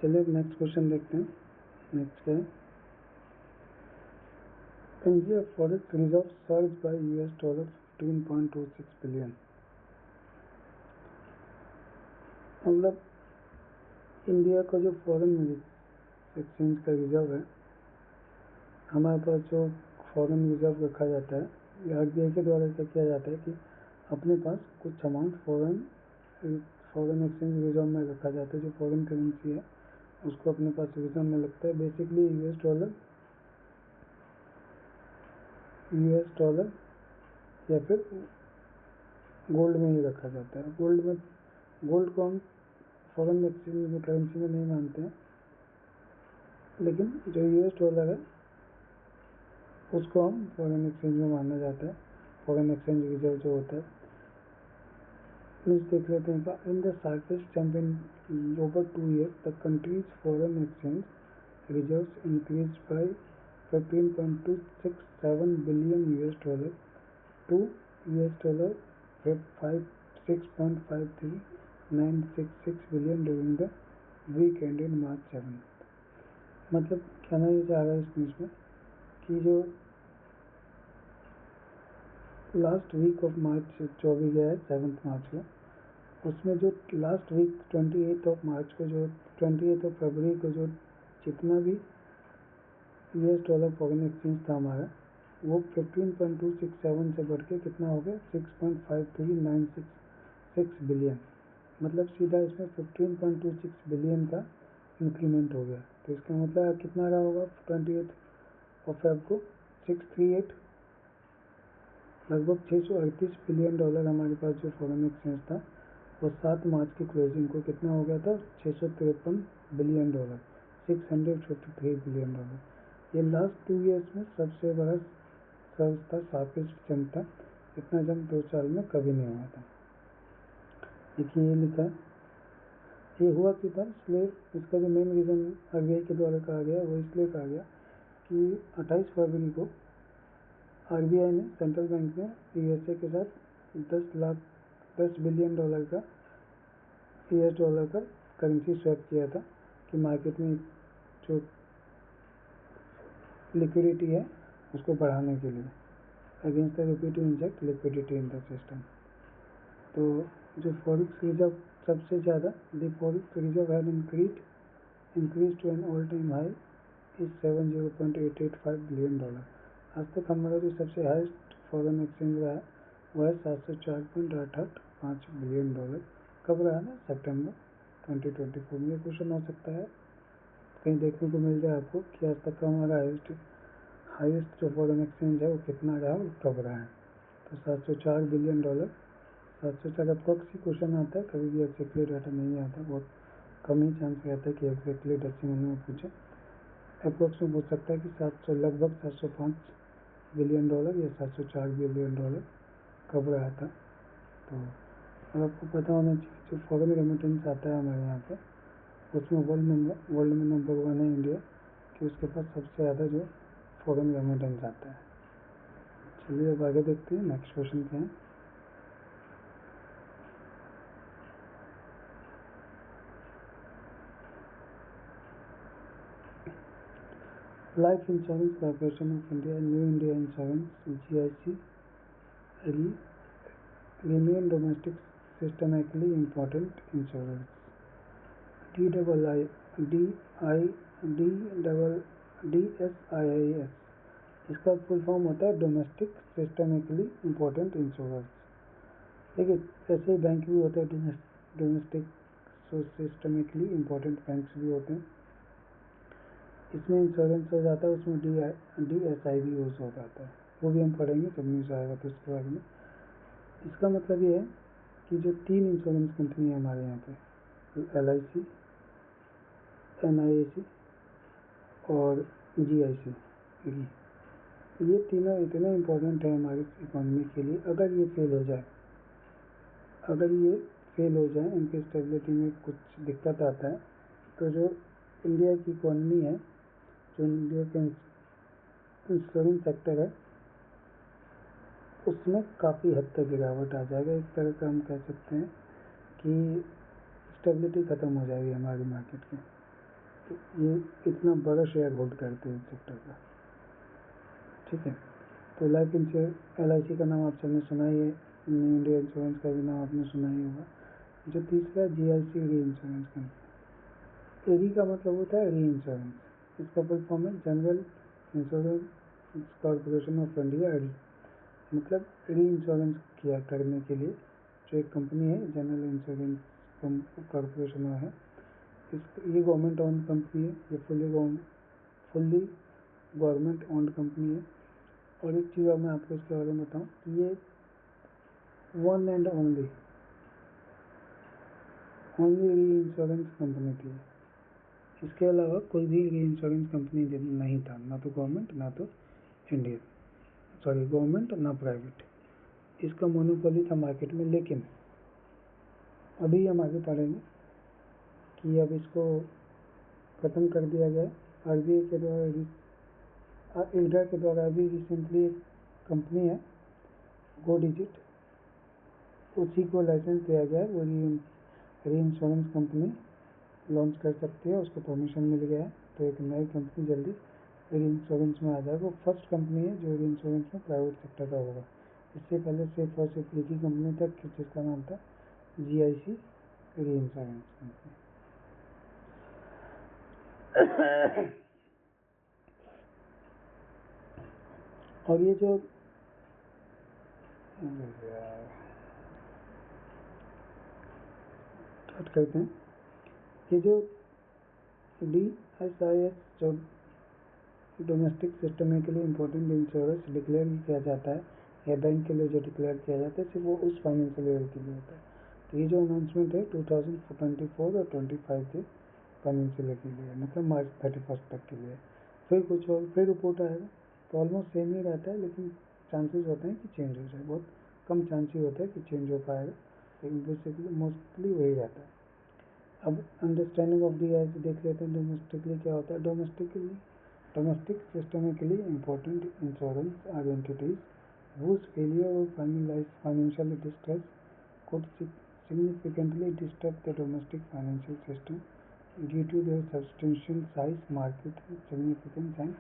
चलिए नेक्स्ट क्वेश्चन देखते हैं। नेक्स्ट क्या है, India forex reserve surge by $15.26 billion. मतलब इंडिया का जो फॉरेन एक्सचेंज का रिजर्व है, हमारे पास जो फॉरेन रिजर्व रखा जाता है, आरबीआई के द्वारा क्या किया जाता है कि अपने पास कुछ अमाउंट फॉरेन एक्सचेंज रिजर्व में रखा जाता है। जो फॉरेन करेंसी है उसको अपने पास रिजर्व में लगता है। बेसिकली यूएस डॉलर या फिर गोल्ड में ही रखा जाता है। गोल्ड को हम फॉरेन एक्सचेंज में करेंसी में नहीं मानते हैं, लेकिन जो यूएस डॉलर है उसको हम फॉरेन एक्सचेंज में माना जाता है। फॉरेन एक्सचेंज रिजर्व जो होता है, प्लीज देख लेते हैं। In the sharpest jump in over 2 years the country's foreign exchange reserves increase by $15.267 billion to $6.53966 billion during the week ended March 7। मतलब कहना ये चाह रहा है इस न्यूज़ में कि जो लास्ट वीक ऑफ मार्च जो भी गया है 7 मार्च को, उसमें जो लास्ट वीक 28 मार्च को, जो 28 फरवरी को जो जितना भी यूएस डॉलर फॉरेन एक्सचेंज था हमारा, वो 15.267 से बढ़ के कितना हो गया 6.53966 बिलियन। मतलब सीधा इसमें 15.26 बिलियन का इंक्रीमेंट हो गया। तो इसका मतलब कितना रहा होगा 28 फेब को 638, लगभग $638 बिलियन हमारे पास जो फॉरेन एक्सचेंज था, और 7 मार्च की क्लोजिंग को कितना हो गया था 653 बिलियन डॉलर, $653 बिलियन। ये लास्ट 2 years में सबसे बड़ा सर्च था, शार्पेस्ट जंप था। इतना जंप 2 साल में कभी नहीं हुआ था। देखिए ये लिखा है, ये हुआ क्यों था, इसलिए इसका जो मेन रीज़न आरबीआई के द्वारा कहा गया वो इसलिए कहा गया कि 28 फरवरी को आरबीआई ने, सेंट्रल बैंक ने यूएसए के साथ 10 बिलियन डॉलर का यूएस डॉलर का करेंसी स्वैप किया था कि मार्केट में जो लिक्विडिटी है उसको बढ़ाने के लिए, against the rupee to inject liquidity in the system. तो जो फॉरेक्स रिजर्व सबसे ज़्यादा, the forex reserve had increase to an all time high is $70.885 billion. आज तक हमारा जो सबसे हाईएस्ट फॉरेन एक्सचेंज रहा है वो है $704.885 बिलियन। कब रहा ना, सितंबर 2024 में। क्वेश्चन हो सकता है कहीं देखने को मिल जाए आपको कि आज तक का हमारा हाईएस्ट जो फॉरेन एक्सचेंज है वो कितना रहा और कब रहा है। तो $704 बिलियन, 704 अप्रॉक्स ही क्वेश्चन आता है, कभी भी एग्जैक्टली डाटा नहीं आता, बहुत कम ही चांस रहता है कि एग्जैक्टली डेसिमल में पूछे। अप्रॉक्स में पूछ सकता है कि लगभग $705 बिलियन या $704 बिलियन कब रहा था। तो और आपको पता होना चाहिए जो फॉरेन रेमिटेंस आता है हमारे यहाँ पे, उसमें वर्ल्ड में नंबर 1 है इंडिया, कि उसके पास सबसे ज़्यादा जो फॉरेन रेमिटेंस आता है। चलिए अब आगे देखते हैं नेक्स्ट क्वेश्चन क्या है। Life insurance corporation of India, new India insurance GIC remain domestic systemically important insurance। DSIIS इसका फुल फॉर्म होता है डोमेस्टिक सिस्टमिकली इम्पोर्टेंट इंश्योरेंस। देखिए ऐसे ही बैंक भी होते हैं डोमेस्टिक सिस्टमिकली इम्पोर्टेंट बैंक्स भी होते हैं। इसमें इंश्योरेंस हो जाता है, उसमें DSI भी यूज हो जाता है, वो भी हम पढ़ेंगे जब न्यूज़ आएगा तो उसके बारे में। इसका मतलब ये है कि जो 3 इंश्योरेंस कंपनी है हमारे यहाँ पे, LIC, NIAC और GIC, ये तीनों इतने इम्पोर्टेंट है हमारी इकोनॉमी के लिए। अगर ये फेल फेल हो जाए, इनकी स्टेबिलिटी में कुछ दिक्कत आता है, तो जो इंडिया की इकोनॉमी है, जो इंडिया का इंश्योरेंस सेक्टर है, उसमें काफ़ी हद तक गिरावट आ जाएगा। एक तरह का हम कह सकते हैं कि स्टेबिलिटी ख़त्म हो जाएगी हमारी मार्केट की। तो ये इतना बड़ा शेयर होल्ड करते हैं इस सेक्टर का, ठीक है। तो लाइफ इंश्योरेंस LIC का नाम आप सबने सुना ही है, न्यू इंडिया इंश्योरेंस का भी नाम आपने सुना ही होगा। जो तीसरा GIC री इंश्योरेंस कंपनी। एरी का मतलब होता है री इंश्योरेंस, इसका फुल फॉर्म है General Insurance Corporation of India, एडी। मतलब री इंश्योरेंस किया करने के लिए जो एक कंपनी है, जनरल इंश्योरेंस कॉरपोरेशन है, ये गवर्नमेंट ओन कंपनी है, ये फुल्ली गवर्नमेंट ओन्ड कंपनी है। और एक चीज़ और मैं आपको इसके बारे में बताऊँ कि ये वन एंड ओनली री इंश्योरेंस कंपनी थी। इसके अलावा कोई भी री इंश्योरेंस कंपनी नहीं था, ना तो गवर्नमेंट ना तो गवर्नमेंट ना प्राइवेट। इसका मोनोपोली था मार्केट में। लेकिन अभी हम आगे पढ़ेंगे कि अब इसको ख़त्म कर दिया गया। RBI के द्वारा, IRDAI के द्वारा अभी रिसेंटली एक कंपनी है गो डिजिट, उसी को लाइसेंस दिया गया है। वो री इंश्योरेंस कंपनी लॉन्च कर सकती है, उसको परमिशन मिल गया है। तो एक नई कंपनी जल्दी री इंश्योरेंस में आ जाएगा। वो फर्स्ट कंपनी है जो री इंश्योरेंस में प्राइवेट सेक्टर का होगा। इससे पहले सिर्फ और सिर्फ एक ही कंपनी तक जिसका नाम था GIC री इंश्योरेंस कंपनी। और ये जो स्टार्ट करते हैं, ये जो DSIS जो domestic systemically important insurance declare किया जाता है या बैंक के लिए जो डिक्लेयर किया जाता है, सिर्फ वो उस फाइनेंशियल ईयर के लिए होता है। तो ये जो अनाउंसमेंट है 2024 और 25 के फाइनेंशियल ईयर के लिए, मतलब मार्च 31 तक के लिए। फिर कुछ और फिर रिपोर्ट आएगा, तो ऑलमोस्ट सेम ही रहता है, लेकिन चांसेस होते हैं कि चेंज हो जाए। बहुत कम चांस ही होता है कि चेंज हो पाएगा, लेकिन बेसिकली मोस्टली वही रहता है। अब अंडरस्टैंडिंग ऑफ दी एज देख लेते हैं। डोमेस्टिकली क्या होता है? Domestic systemically important insurance are entities whose failure or financial distress could significantly disturb the domestic financial system due to their substantial size, market significance and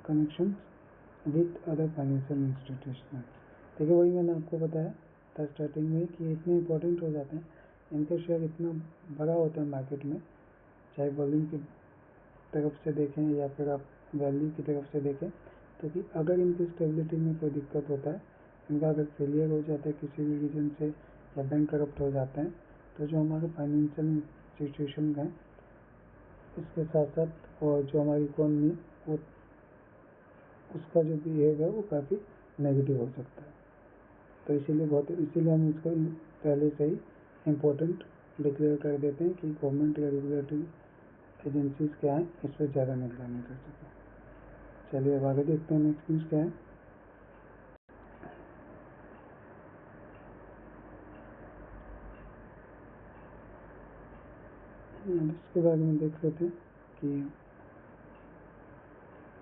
connections with other financial institutions। देखिए वही मैंने आपको बताया था starting में कि इतने important हो जाते हैं, इनका शेयर इतना बड़ा होता है मार्केट में, चाहे वॉल्यूम की तरफ से देखें या फिर आप वैल्यू की तरफ से देखें, तो कि अगर इनकी स्टेबिलिटी में कोई दिक्कत होता है, इनका अगर फेलियर हो जाता है किसी भी रीजन से या बैंक करप्ट हो जाते हैं, तो जो हमारे फाइनेंशियल इंस्टीट्यूशन हैं, इसके साथ साथ और जो हमारी इकोनॉमी, वो उसका जो बिहेव है वो काफ़ी नेगेटिव हो सकता है। तो इसीलिए हम इसको पहले से ही इम्पोर्टेंट डिक्लेयर कर देते हैं कि गवर्नमेंट या रेगुलेटरी एजेंसीज क्या है, इस पर ज़्यादा निगरानी कर सकें। चलिए अब आगे देखते हैं नेक्स्ट न्यूज़ क्या है। इसके बारे में देख लेते हैं कि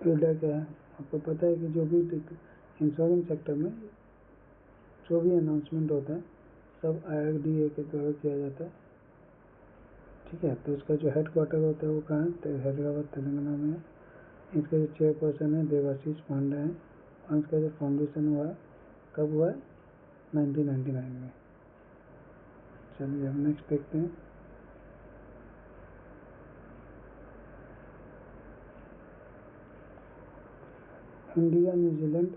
IRDAI क्या है। आपको पता है कि जो भी इंश्योरेंस सेक्टर में जो भी अनाउंसमेंट होता है सब IRDAI के द्वारा किया जाता है, ठीक है। तो इसका जो हेड क्वार्टर होता है वो कहाँ है? तो हैदराबाद तेलंगाना में है। इसका जो चेयरपर्सन है देवाशीष पांडे हैं, और इसका जो फाउंडेशन हुआ है कब हुआ है? 1999 में। चलिए अब नेक्स्ट देखते हैं। इंडिया न्यूजीलैंड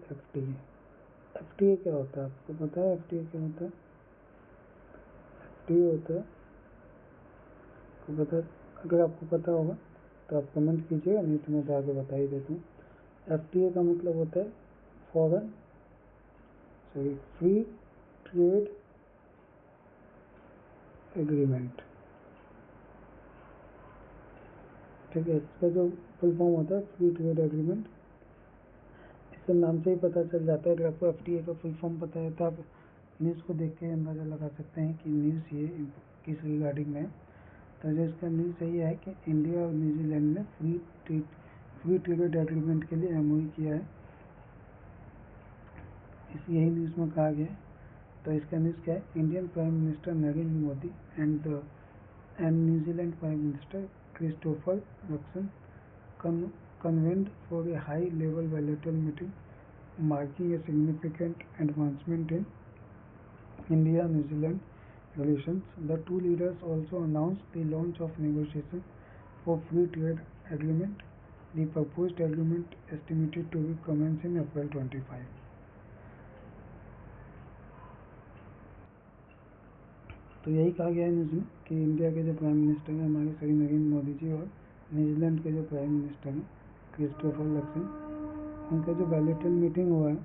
FTA क्या होता है? आपको पता है FTA क्या होता है? FTA होता है, अगर आपको पता होगा तो आप कमेंट कीजिएगा, नहीं तो मैं आगे बता ही देता हूँ। FTA का मतलब होता है फ्री ट्रेड एग्रीमेंट, ठीक है। इसका जो फुल फॉर्म होता है फ्री ट्रेड एग्रीमेंट। इसके नाम से ही पता चल जाता है। अगर आपको FTA का फुल फॉर्म पता है तो आप न्यूज़ को देख के अंदाज़ा लगा सकते हैं कि न्यूज़ ये किस रिगार्डिंग में है। तो जो इसका न्यूज़ यही है कि इंडिया और न्यूजीलैंड ने फ्री ट्रेड एग्रीमेंट के लिए MOU किया है। यही न्यूज़ में कहा गया है। तो इसका न्यूज़ क्या है, Indian prime minister Narendra Modi and New Zealand prime minister Christopher Luxon convened for a high-level bilateral meeting marking a significant advancement in India-New Zealand relations. The two leaders also announced the launch of negotiations for free trade agreement. The proposed agreement estimated to be commenced in April 25. तो यही कहा गया है news में कि India के जो prime minister हैं हमारे श्री नरेंद्र मोदी जी और न्यूजीलैंड के जो प्राइम मिनिस्टर हैं क्रिस्टोफर लक्सन, उनका जो बायलैटरल मीटिंग हुआ है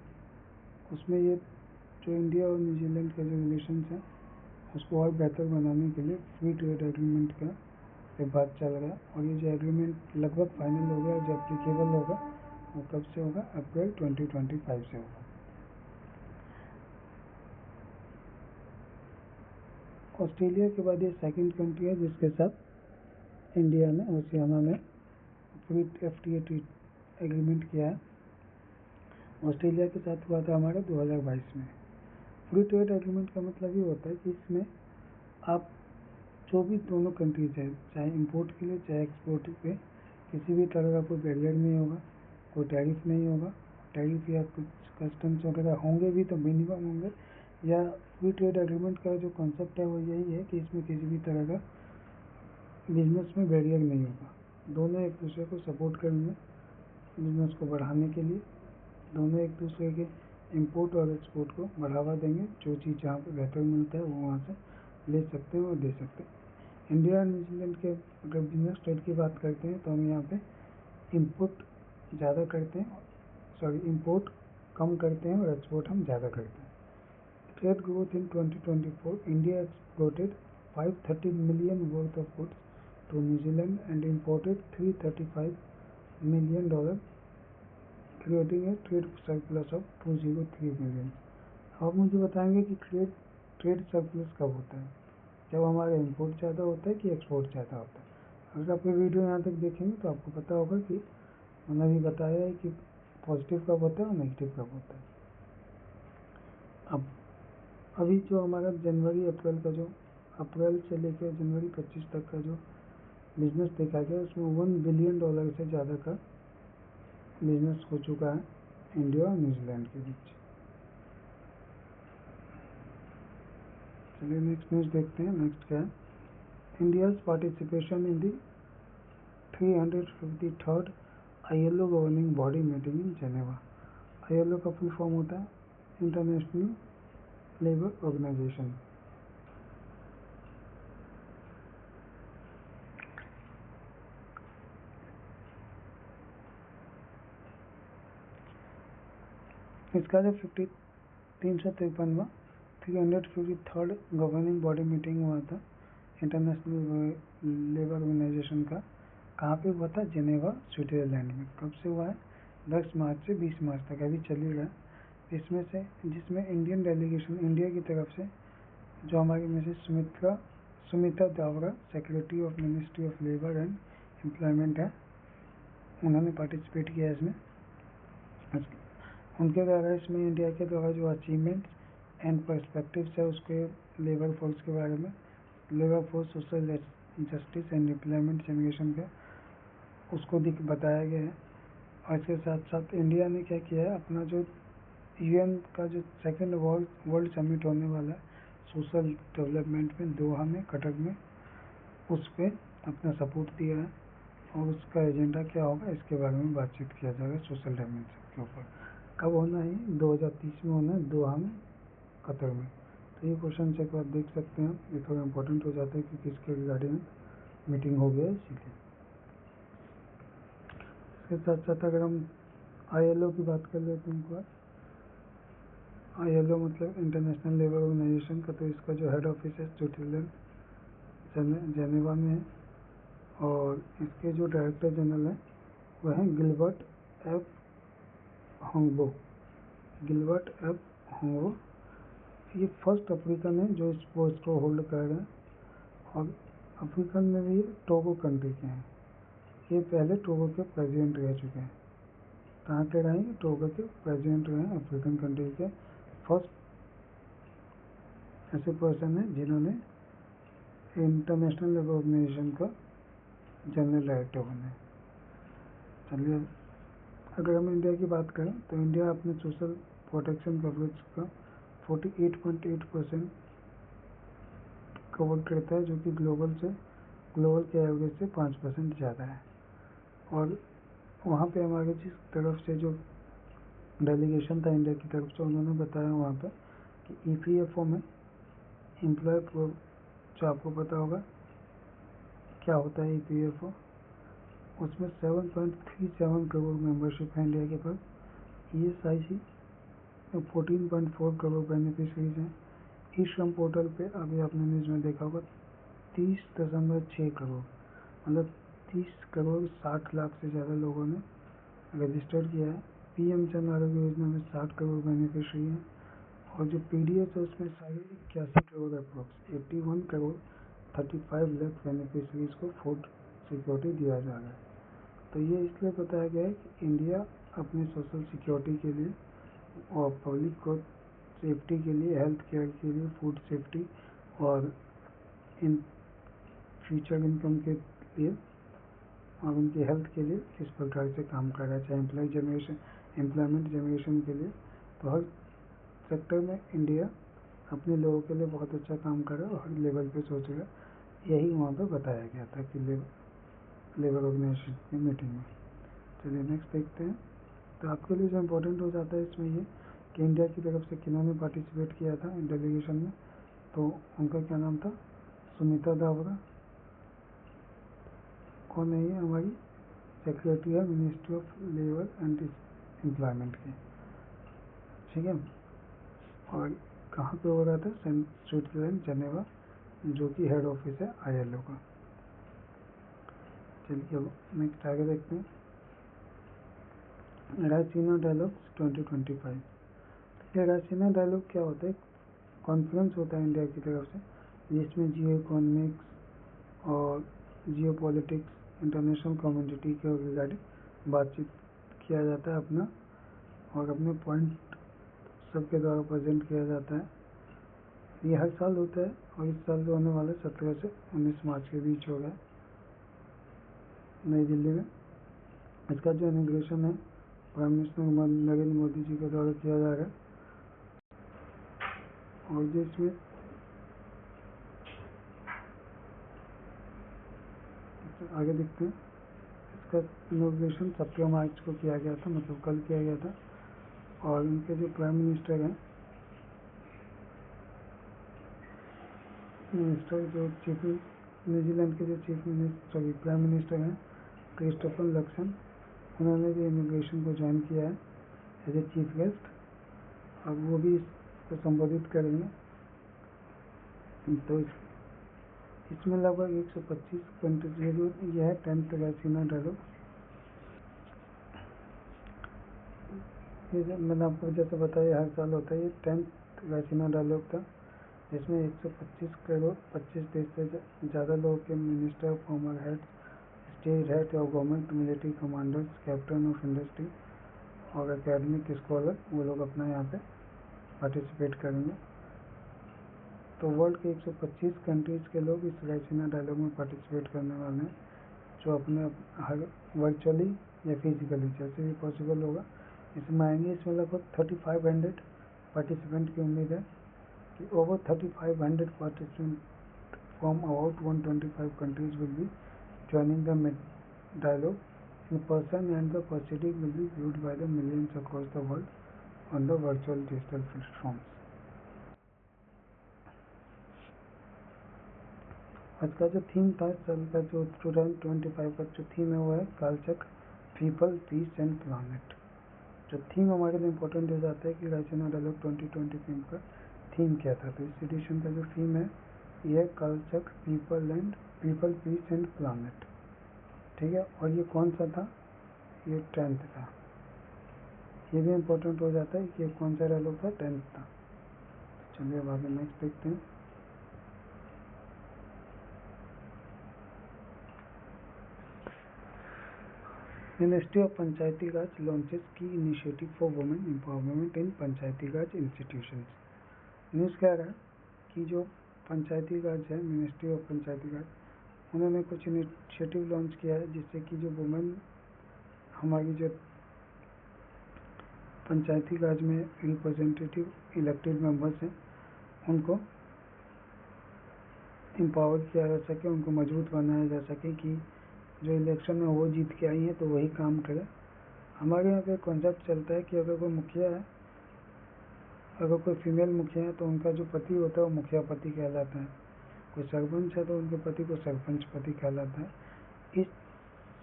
उसमें ये जो इंडिया और न्यूजीलैंड के जो रिलेशंस हैं उसको और बेहतर बनाने के लिए फ्री ट्रेड एग्रीमेंट का पे बात चल रहा है। और ये जो एग्रीमेंट लगभग फाइनल हो गया और जो एप्लीकेबल होगा वो कब से होगा, अप्रैल 2025 से होगा। ऑस्ट्रेलिया के बाद ये सेकंड कंट्री है जिसके साथ इंडिया ने ओशियाना में फ्री FTA एग्रीमेंट किया है। ऑस्ट्रेलिया के साथ हुआ था हमारे 2022 में। फ्री ट्रेड एग्रीमेंट का मतलब ये होता है कि इसमें आप जो भी दोनों कंट्रीज है, चाहे इंपोर्ट के लिए चाहे एक्सपोर्ट पे, किसी भी तरह का कोई बैरियर नहीं होगा, कोई टैरिफ नहीं होगा। टैरिफ या कुछ कस्टम्स वगैरह होंगे भी तो मिनिमम होंगे। या फ्री ट्रेड एग्रीमेंट का जो कॉन्सेप्ट है वो यही है कि इसमें किसी भी तरह का बिजनेस में बैरियर नहीं होगा। दोनों एक दूसरे को सपोर्ट करेंगे बिजनेस को बढ़ाने के लिए। दोनों एक दूसरे के इंपोर्ट और एक्सपोर्ट को बढ़ावा देंगे। जो चीज़ जहाँ पे बेहतर मिलता है वो वहाँ से ले सकते हैं और दे सकते हैं। इंडिया और न्यूजीलैंड के अगर बिजनेस ट्रेड की बात करते हैं तो हम यहाँ पे इंपोर्ट ज़्यादा करते हैं, इंपोर्ट कम करते हैं और एक्सपोर्ट हम ज़्यादा करते हैं। Trade growth in 2024, India exported 530 million worth of goods to New Zealand and imported $335 million, creating a trade surplus of 203 million. आप मुझे बताएंगे कि ट्रेड सरप्लस कब होता है, जब हमारा इंपोर्ट ज़्यादा होता है कि एक्सपोर्ट ज़्यादा होता है। अगर आप ये वीडियो यहाँ तक देखेंगे तो आपको पता होगा कि मैंने भी बताया है कि पॉजिटिव कब होता है और नेगेटिव कब होता है। अब अभी जो हमारा जनवरी अप्रैल का जो अप्रैल से लेकर जनवरी 25 तक का जो बिजनेस देखा गया उसमें $1 बिलियन से ज़्यादा का बिजनेस हो चुका है इंडिया और न्यूजीलैंड के बीच। चलिए नेक्स्ट न्यूज़ देखते हैं। नेक्स्ट क्या है, India's participation in the 353rd ILO governing body meeting in Geneva. ILO का फुल फॉर्म होता है इंटरनेशनल लेबर ऑर्गेनाइजेशन। इसका जो 353वां 353rd गवर्निंग बॉडी मीटिंग हुआ था इंटरनेशनल लेबर ऑर्गेनाइजेशन का, कहाँ पे हुआ था, जेनेवा स्विट्जरलैंड में। कब से हुआ है, 10 मार्च से 20 मार्च तक अभी चल ही रहा है। जिसमें इंडियन डेलीगेशन इंडिया की तरफ से जो हमारी Mrs Sumita Dawra secretary of ministry of labour and employment है, उन्होंने पार्टिसिपेट किया इसमें। उनके द्वारा इसमें इंडिया के द्वारा जो अचीवमेंट्स एंड पर्सपेक्टिव्स है उसके लेबर फोर्स के बारे में, labour force social justice and employment generation का उसको बताया गया है। और इसके साथ साथ इंडिया ने क्या किया है, अपना जो UN का जो सेकेंड वर्ल्ड समिट होने वाला है सोशल डेवलपमेंट में दोहा में कटर में, उस पर अपना सपोर्ट दिया है। और उसका एजेंडा क्या होगा इसके बारे में बातचीत किया जाएगा सोशल डायमेंशन के ऊपर। कब होना है, 2030 में होना है दोहा में कतर में। तो ये क्वेश्चन एक बार देख सकते हैं, ये थोड़ा इंपॉर्टेंट हो जाता है क्योंकि इसके रिगार्डिंग मीटिंग हो गया है इसीलिए। इसके साथ साथ अगर हम ILO की बात कर लेते हैं एक बार, ILO मतलब इंटरनेशनल लेबर ऑर्गेनाइजेशन का, तो इसका जो हेड ऑफिस है स्विट्जरलैंड जेनेवा में है। और इसके जो डायरेक्टर जनरल हैं वह हैं गिलबर्ट एफ होंगबो। ये फर्स्ट अफ्रीकन है जो इस पोस्ट को होल्ड कर रहे हैं। और अफ्रीकन में भी टोगो कंट्री के हैं। ये पहले टोगो के प्रेसिडेंट रह चुके हैं। कहाँ के रहे हैं? टोगो के प्रेसिडेंट रहे हैं अफ्रीकन कंट्री के। फर्स्ट ऐसे पर्सन है जिन्होंने इंटरनेशनल लेबर ऑर्गेनाइजेशन का जनरल डायरेक्टर बने। चलिए, अगर हम इंडिया की बात करें तो इंडिया अपने सोशल प्रोटेक्शन कवरेज का 48.8% कवर करता है, जो कि ग्लोबल के एवरेज से 5% ज़्यादा है। और वहाँ पे हमारे जिस तरफ से जो डेलीगेशन था इंडिया की तरफ से, उन्होंने बताया वहाँ पे कि EPFO में एम्प्लॉय, जो आपको पता होगा क्या होता है EPFO, उसमें 7.37 करोड़ मेंबरशिप है इंडिया के पास। ESIC में 14.4 करोड़ बेनिफिशरीज हैं। ई श्रम पोर्टल पे अभी आपने न्यूज़ में देखा होगा 30.6 करोड़, मतलब 30 करोड़ 60 लाख से ज़्यादा लोगों ने रजिस्टर किया है। PM जन आरोग्य योजना में 60 करोड़ बेनिफिशरी हैं। और जो PDS है उसमें 81 करोड़ अप्रोक्स 81 करोड़ 35 लाख बेनिफिशरीज को फूड सिक्योरिटी दिया जा रहा है। तो ये इसलिए बताया गया है कि इंडिया अपनी सोशल सिक्योरिटी के लिए और पब्लिक को सेफ्टी के लिए, हेल्थ केयर के लिए, फूड सेफ्टी और इन फ्यूचर इनकम के लिए और उनकी हेल्थ के लिए किस प्रकार से काम कर रहा है, चाहे एम्प्लॉयमेंट जनरेशन के लिए। तो हर सेक्टर में इंडिया अपने लोगों के लिए बहुत अच्छा काम कर रहा है और हर लेवल पे सोच रहा है। यही वहाँ पे बताया गया था कि लेबर ऑर्गेनाइजेशन की मीटिंग में। चलिए नेक्स्ट देखते हैं। तो आपके लिए जो इम्पोर्टेंट हो जाता है इसमें ये कि इंडिया की तरफ से किन्होंने पार्टिसिपेट किया था डेलीगेशन में। तो उनका क्या नाम था? सुनीता दावरा। कौन है ये? हमारी सेक्रेटरी है ministry of labour and employment की, ठीक है। और कहाँ पे हो रहा था? स्विट्जरलैंड, जेनेवा, जो कि हेड ऑफिस है ILO का। चलिए अब नेक्स्ट आगे देखते हैं। रायसीना डायलॉग्स 2025। ये रायसीना डायलॉग क्या होता है? कॉन्फ्रेंस होता है इंडिया की तरफ से, जिसमें जियो इकोनॉमिक्स और जियो पॉलिटिक्स, इंटरनेशनल कम्युनिटी के रिगार्डिंग बातचीत किया जाता है अपना, और अपने पॉइंट सबके द्वारा प्रेजेंट किया जाता है। ये हर साल होता है और इस साल जो होने वाला 17 से 19 मार्च के बीच होगा नई दिल्ली में। इसका जो इनॉग्रेशन है प्राइम मिनिस्टर नरेंद्र मोदी जी के द्वारा किया जाएगा। और जो इसमें आगे देखते हैं, इसका इनॉग्रेशन 17 मार्च को किया गया था, मतलब कल किया गया था। और इनके जो प्राइम मिनिस्टर हैं, जो चीफ न्यूजीलैंड के जो प्राइम मिनिस्टर हैं क्रिस्टोफर लक्सन, उन्होंने भी इमिग्रेशन को ज्वाइन किया है एज ए चीफ गेस्ट। अब वो भी इसको संबोधित करेंगे। तो इसमें लगभग 125 कंट्रीज, यह है 10th रायसीना डायलॉग। ये मैंने आपको जैसे बताया हर साल होता है, ये 10th रायसीना डायलॉग था, जिसमें 125 करोड़ 25 देश से ज़्यादा लोगों के minister, former head, state head और government, military commanders, captain of industry और एकेडमिक स्कॉलर, वो लोग अपना यहाँ पे पार्टिसिपेट करेंगे। तो वर्ल्ड के 125 कंट्रीज़ के लोग इस रायसीना डायलॉग में पार्टिसिपेट करने वाले हैं, जो अपने हर वर्चुअली या फिजिकली जैसे भी पॉसिबल होगा इसमें आएंगे। इसमें लगभग 3500 पार्टिसिपेंट की उम्मीद है कि over 3500 participant from about 125 countries will be joining the dialogue in person, and the proceeding will be viewed by the millions across the world on the virtual digital platforms. आज का जो थीम था, साल का जो 2025 का जो थीम है वो है कालचक्र, पीपल, पीस एंड प्लानेट। जो थीम हमारे लिए इम्पोर्टेंट हो जाता है कि रायसीना डायलॉग 2025 का थीम क्या था। तो इस एडिशन का जो थीम है ये है कालचक्र, पीपल, पीस एंड प्लानेट, ठीक है। और ये कौन सा था? ये 10th था। ये भी इम्पोर्टेंट हो जाता है कि ये कौन सा डायलॉग था? 10th था। चलिए अब आगे नेक्स्ट देखते हैं। Ministry of Panchayati Raj launches key initiative for women empowerment in Panchayati Raj institutions. News कह रहा है कि जो पंचायती राज है, मिनिस्ट्री ऑफ पंचायती राज, उन्होंने कुछ इनिशिएटिव लॉन्च किया है जिससे कि जो वुमेन हमारी जो पंचायती राज में रिप्रेजेंटेटिव इलेक्टेड मेंबर्स हैं उनको एम्पावर किया जा सके, उनको मजबूत बनाया जा सके कि जो इलेक्शन में वो जीत के आई हैं तो वही काम करे। हमारे यहाँ पे कॉन्सेप्ट चलता है कि अगर कोई मुखिया है, अगर कोई फीमेल मुखिया है तो उनका जो पति होता है वो मुखिया पति कहलाता है। कोई सरपंच है तो उनके पति को सरपंच पति कहलाता है।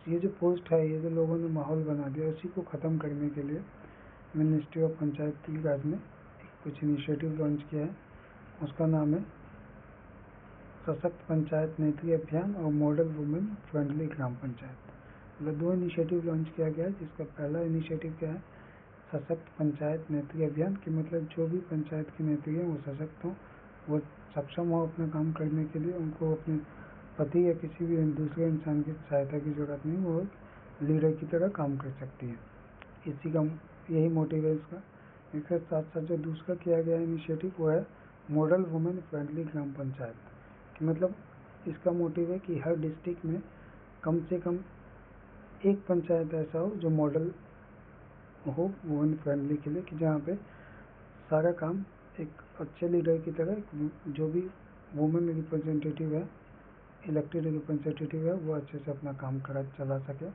ये जो पोस्ट है, ये जो लोगों ने माहौल बना दिया, उसी को ख़त्म करने के लिए मिनिस्ट्री ऑफ पंचायती राज ने कुछ इनिशिएटिव लॉन्च किया है। उसका नाम है सशक्त पंचायत नीति अभियान और मॉडल वुमेन फ्रेंडली ग्राम पंचायत। मतलब 2 इनिशिएटिव लॉन्च किया गया है, जिसका पहला इनिशिएटिव क्या है, सशक्त पंचायत नीति अभियान की मतलब जो भी पंचायत की नीति है वो सशक्त हो, वो सक्षम हो अपना काम करने के लिए, उनको अपने पति या किसी भी दूसरे इंसान की सहायता की जरूरत नहीं, वो लीडर की तरह काम कर सकती है। इसी का यही मोटिव है इसका। इसके साथ साथ जो दूसरा किया गया इनिशिएटिव वो है मॉडल वुमेन फ्रेंडली ग्राम पंचायत। मतलब इसका मोटिव है कि हर डिस्ट्रिक्ट में कम से कम एक पंचायत ऐसा हो जो मॉडल हो वुमेन फ्रेंडली के लिए, कि जहाँ पे सारा काम एक अच्छे लीडर की तरह जो भी वुमेन रिप्रेजेंटेटिव है, इलेक्टेड रिप्रेजेंटेटिव है, वो अच्छे से अपना काम चला सके,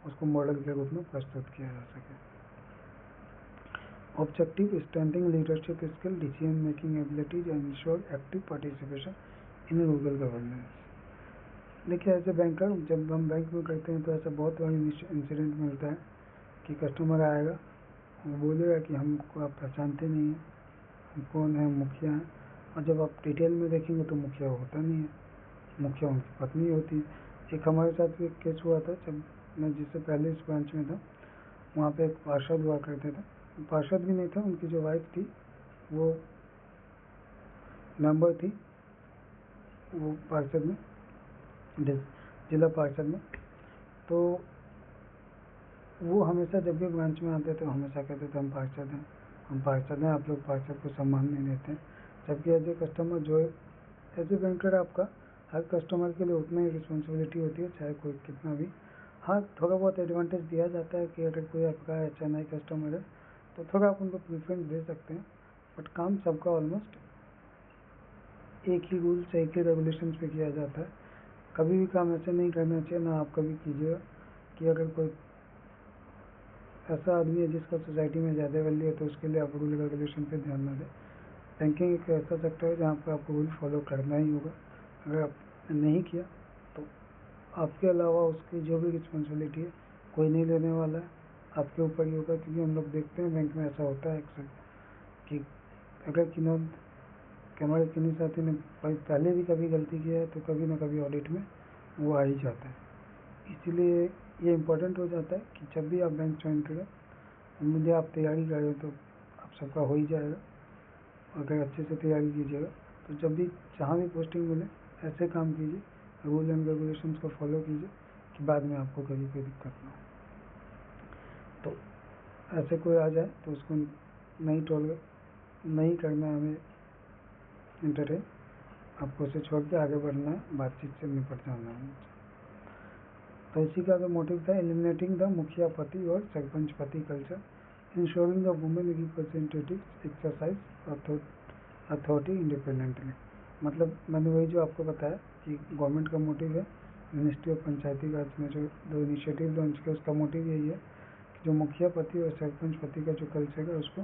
उसको मॉडल के रूप में प्रस्तुत किया जा सके। Objective strengthening leadership skill, decision making abilities and ensure active participation in rural governance. देखिए एज ए बैंकर जब हम बैंक में करते हैं तो ऐसा बहुत बार इंसिडेंट मिलता है कि कस्टमर आएगा, वो बोलेगा कि हमको आप पहचानते नहीं हैं, हम कौन है, मुखिया हैं, और जब आप डिटेल में देखेंगे तो मुखिया होता नहीं है, मुखिया उनकी पत्नी होती है। एक हमारे साथ भी एक केस हुआ था, जब मैं जिससे पहले इस ब्रांच में था, वहाँ पे एक पार्षद हुआ करते थे, पार्षद भी नहीं था, उनकी जो वाइफ थी वो मेंबर थी वो पार्षद में, जिला पार्षद में। तो वो हमेशा जब भी ब्रांच में आते थे हमेशा कहते थे हम पार्षद हैं, हम पार्षद हैं, आप लोग पार्षद को सम्मान नहीं देते। जबकि एज ए कस्टमर जो एज ए बैंकर आपका हर कस्टमर के लिए उतना ही रिस्पॉन्सिबिलिटी होती है, चाहे कोई कितना भी। हाँ, थोड़ा बहुत एडवांटेज दिया जाता है कि अगर कोई आपका HNI कस्टमर है तो थोड़ा आप उनको प्रेफरेंस दे सकते हैं, बट काम सबका ऑलमोस्ट एक ही रूल्स एक ही रेगुलेशंस पे किया जाता है। कभी भी काम ऐसे नहीं करना चाहिए, ना आप कभी कीजिएगा कि अगर कोई ऐसा आदमी है जिसका सोसाइटी में ज़्यादा वैल्यू है तो उसके लिए आप रूल रेगुलेशन पे ध्यान ना दें। बैंकिंग एक ऐसा सेक्टर है जहाँ पर आपको रूल फॉलो करना ही होगा। अगर आप नहीं किया तो आपके अलावा उसकी जो भी रिस्पॉन्सिबिलिटी है कोई नहीं लेने वाला है, आपके ऊपर ही होगा। क्योंकि हम लोग देखते हैं बैंक में ऐसा होता है अक्सर कि अगर हमारे किन्हीं साथी ने पहले भी कभी गलती किया है तो कभी ना कभी ऑडिट में वो आ ही जाता है। इसीलिए ये इम्पोर्टेंट हो जाता है कि जब भी आप बैंक ज्वाइन करें, मुझे आप तैयारी करें तो आप सबका हो ही जाएगा। अगर अच्छे से तैयारी कीजिएगा तो जब भी जहाँ भी पोस्टिंग मिले ऐसे काम कीजिए, रूल एंड रेगुलेशंस को फॉलो कीजिए कि बाद में आपको कभी कोई दिक्कत ना हो। तो ऐसे कोई आ जाए तो उसको नहीं करना है हमें इंटरटेन, आपको उसे छोड़ के आगे बढ़ना है, बातचीत से निपट जाना है। तो इसी का जो मोटिव था, एलिमिनेटिंग द मुखिया पति और सरपंच पति culture, ensuring the women representative exercise authority independently. मतलब मैंने वही जो आपको बताया कि गवर्नमेंट का मोटिव है, मिनिस्ट्री ऑफ पंचायती राज में जो 2 इनिशिएटिव लॉन्च किया उसका मोटिव यही है कि जो मुखिया पति और सरपंच पति का जो कल्चर है उसको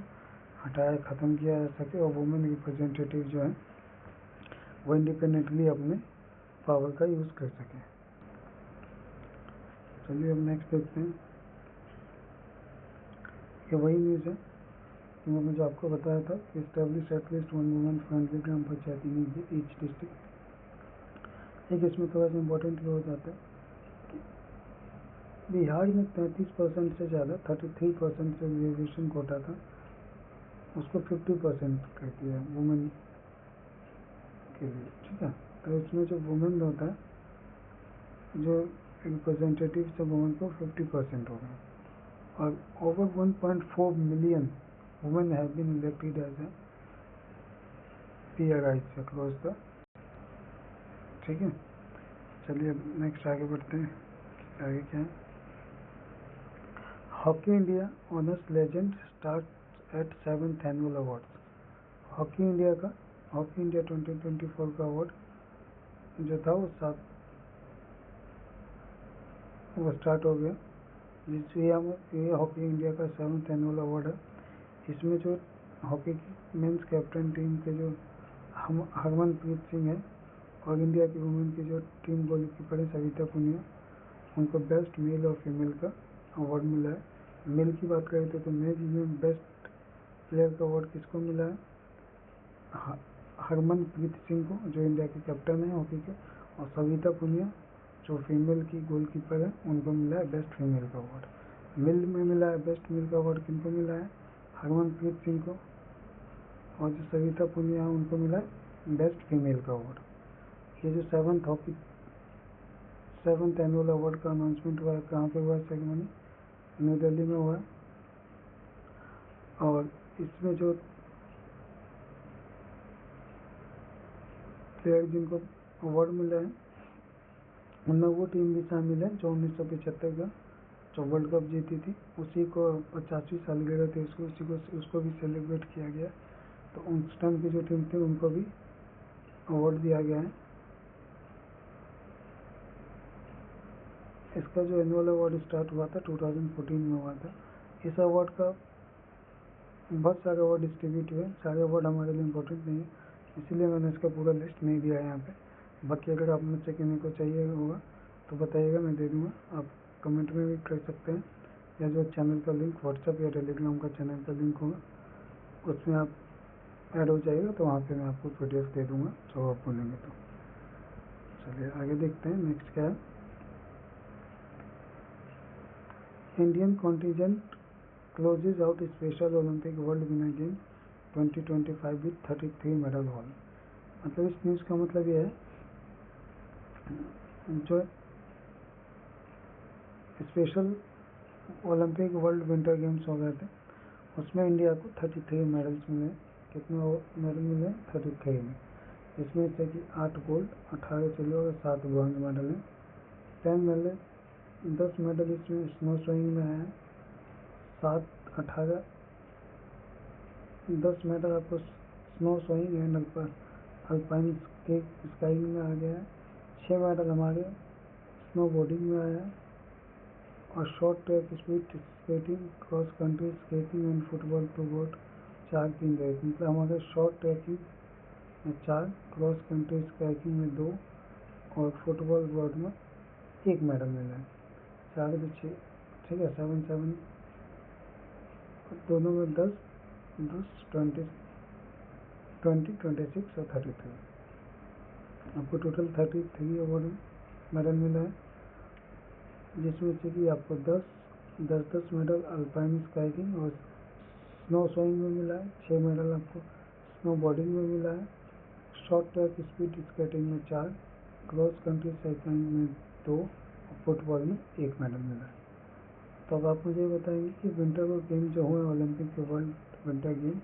हटाया ख़त्म किया जा सके और वुमेन रिप्रेजेंटेटिव जो है वो इंडिपेंडेंटली अपने पावर का यूज़ कर सकें। चलिए अब नेक्स्ट देखते हैं। ये वही न्यूज़ है कि मैंने जो आपको बताया था कि establish at least 1 women friendly gram panchayat in each district. एक इसमें थोड़ा सा इम्पोर्टेंट हो जाता है कि बिहार में 33% से ज़्यादा 33% जो रिजर्वेशन कोटा था उसको 50% कर दिया वुमेन के लिए, ठीक है। तो इसमें जो वुमेन होता है, जो रिप्रेजेंटेटिव से वुमेन को 50% हो गए, और over 1.4 million women have been elected as a PRIs across the, ठीक है। चलिए अब नेक्स्ट आगे बढ़ते हैं, आगे क्या है। Hockey India honours legend start at 7th annual awards. Hockey India 2024 का अवार्ड जो था वो स्टार्ट हो गया, ये हॉकी इंडिया का 7th एनुअल अवार्ड है। इसमें जो हॉकी की मेंस कैप्टन टीम के जो हरमनप्रीत सिंह है, और इंडिया की वुमेन की जो टीम गोलकीपर है सविता पुनिया, उनको बेस्ट मेल और फीमेल का अवार्ड मिला है। मेल की बात करें तो मेल में बेस्ट प्लेयर का अवार्ड किसको मिला है? हरमनप्रीत सिंह को, जो इंडिया के कैप्टन है हॉकी के, और सविता पुनिया जो फीमेल की गोलकीपर है, उनको मिला है बेस्ट फीमेल का अवार्ड। मेल में मिला है बेस्ट मेल का अवार्ड किनको मिला है? हरमनप्रीत सिंह को, और जो सविता पुनिया है उनको मिला है बेस्ट फीमेल का अवार्ड। ये जो 7th एनुअल अवार्ड का अनाउंसमेंट हुआ है, कहाँ पे हुआ? सेरेमनी न्यू दिल्ली में हुआ है। और इसमें जो प्लेयर जिनको अवार्ड मिला है, उनमें वो टीम भी शामिल है जो 1975 का जो वर्ल्ड कप जीती थी, उसी को 50वीं सालगिरह थी, उसको भी सेलिब्रेट किया गया। तो उस टाइम की जो टीम थी उनको भी अवार्ड दिया गया है। इसका जो एनुअल अवार्ड स्टार्ट हुआ था 2014 में हुआ था। इस अवार्ड का बहुत सारे अवार्ड डिस्ट्रीब्यूट हुए, सारे अवार्ड हमारे लिए इम्पोर्टेंट नहीं है, इसीलिए मैंने इसका पूरा लिस्ट नहीं दिया है यहाँ पे। बाकी अगर आप मुझसे किसी को चाहिए होगा तो बताइएगा, मैं दे दूँगा। आप कमेंट में भी कर सकते हैं, या जो चैनल का लिंक, व्हाट्सएप या टेलीग्राम का चैनल का लिंक होगा, उसमें आप ऐड हो जाएगा, तो वहाँ पे मैं आपको PDF दे दूँगा जो आप बोलेंगे तो। चलिए आगे देखते हैं नेक्स्ट क्या है। Indian contingent closes out special Olympics world winner game 2025 with 33 medal haul. मतलब इस न्यूज़ का मतलब ये है, जो special Olympics world winter games हो गए थे, उसमें इंडिया को 33 मेडल्स मिले। कितने मेडल मिले? 33 में, जिसमें से कि 8 गोल्ड, 18 सिल्वर और 7 ब्रॉन्ज मेडल हैं। 10 मेडल इसमें स्नो स्विमिंग में है, 10 मेडल आपको snow swimming and alpine skiing में आ गया है। 6 मेडल हमारे स्नो बोर्डिंग में आया है, और short track, speed skating, cross country skating and football टू बोट 4 3 गए। मतलब हमारे शॉर्ट ट्रैकिंग में 4, क्रॉस कंट्री स्काइकिंग में 2, और फुटबॉल बोर्ड में 1 मेडल मिला है। 4 से 6, ठीक है। 7 दोनों में 10 10 20 20 26 और 33, आपको टोटल 33 अवार्ड मेडल मिला है, जिसमें से कि आपको 10 मेडल अल्पाइन स्काइकिंग और स्नो स्विमिंग में मिला है, 6 मेडल आपको स्नो बोर्डिंग में मिला है, शॉर्ट ट्रैक स्पीड स्केटिंग में 4, क्रॉस कंट्री साइकिलिंग में 2, और फुटबॉल में 1 मेडल मिला है। तो अब आप मुझे बताएंगे कि विंटर का गेम जो हुआ ओलंपिक के वर्ल्ड विंटर गेम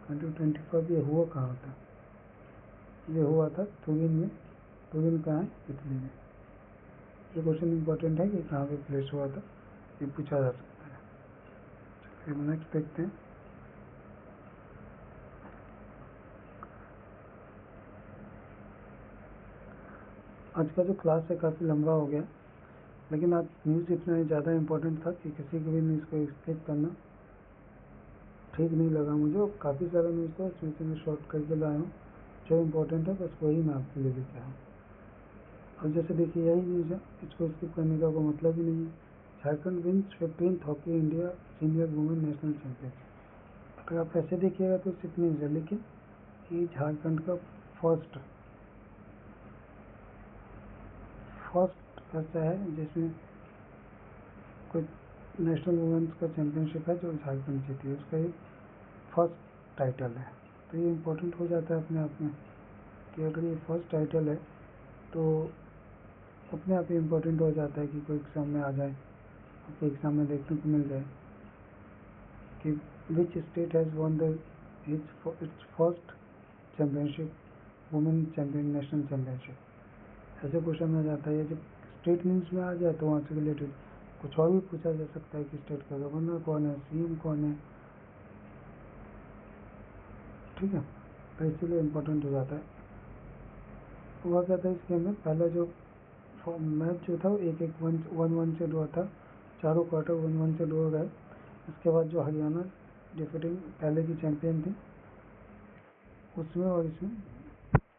2025, ये हुआ कहाँ था? ये हुआ था तुरिन में। तुरिन कहाँ है? इटली में। ये क्वेश्चन इंपॉर्टेंट है कि कहाँ पे प्लेस हुआ था, ये पूछा जा सकता है। फिर नेक्स्ट देखते हैं। आज का जो क्लास है काफ़ी लंबा हो गया, लेकिन आज न्यूज़ इतना ज़्यादा इम्पोर्टेंट था कि किसी को भी न्यूज़ को स्किप करना ठीक नहीं लगा मुझे। और काफ़ी सारा न्यूज़ था, उसमें से मैं शॉर्ट करके लाया हूँ, जो इम्पोर्टेंट है बस वही मैं आपके लिए लेके आया हूँ। अब जैसे देखिए यही न्यूज़ है, इसको स्किप करने का कोई मतलब ही नहीं है। Jharkhand wins 15th hockey India senior women national championship. अगर आप ऐसे देखिएगा तो सिर्फ न्यूज़ है, लेकिन ये झारखंड का फर्स्ट ऐसा है जिसमें कोई नेशनल वुमेन्स का चैंपियनशिप है जो झारखंड जीती है, उसका ये फर्स्ट टाइटल है। तो ये इम्पोर्टेंट हो जाता है अपने आप में। कि अगर ये फर्स्ट टाइटल है तो अपने आप ही इम्पोर्टेंट हो जाता है कि कोई एग्ज़ाम में आ जाए, आपके एग्ज़ाम में देखने को मिल जाए कि which state has won the it's first championship, women champion, national championship. ऐसे क्वेश्चन आ जाता है। जब स्टेट न्यूज़ में आ जाए तो वहाँ से रिलेटेड कुछ और भी पूछा जा सकता है कि स्टेट का गवर्नर कौन है, सीएम कौन है, ठीक है। तो इसीलिए इम्पोर्टेंट हो जाता है। हुआ क्या था इस गेम में, पहला जो मैच जो था वो 1-1 से ड्रॉ था, चारों क्वार्टर 1-1 से ड्रॉ गए। इसके बाद जो हरियाणा डिफीटिंग पहले की चैंपियन थी, उसमें और इसमें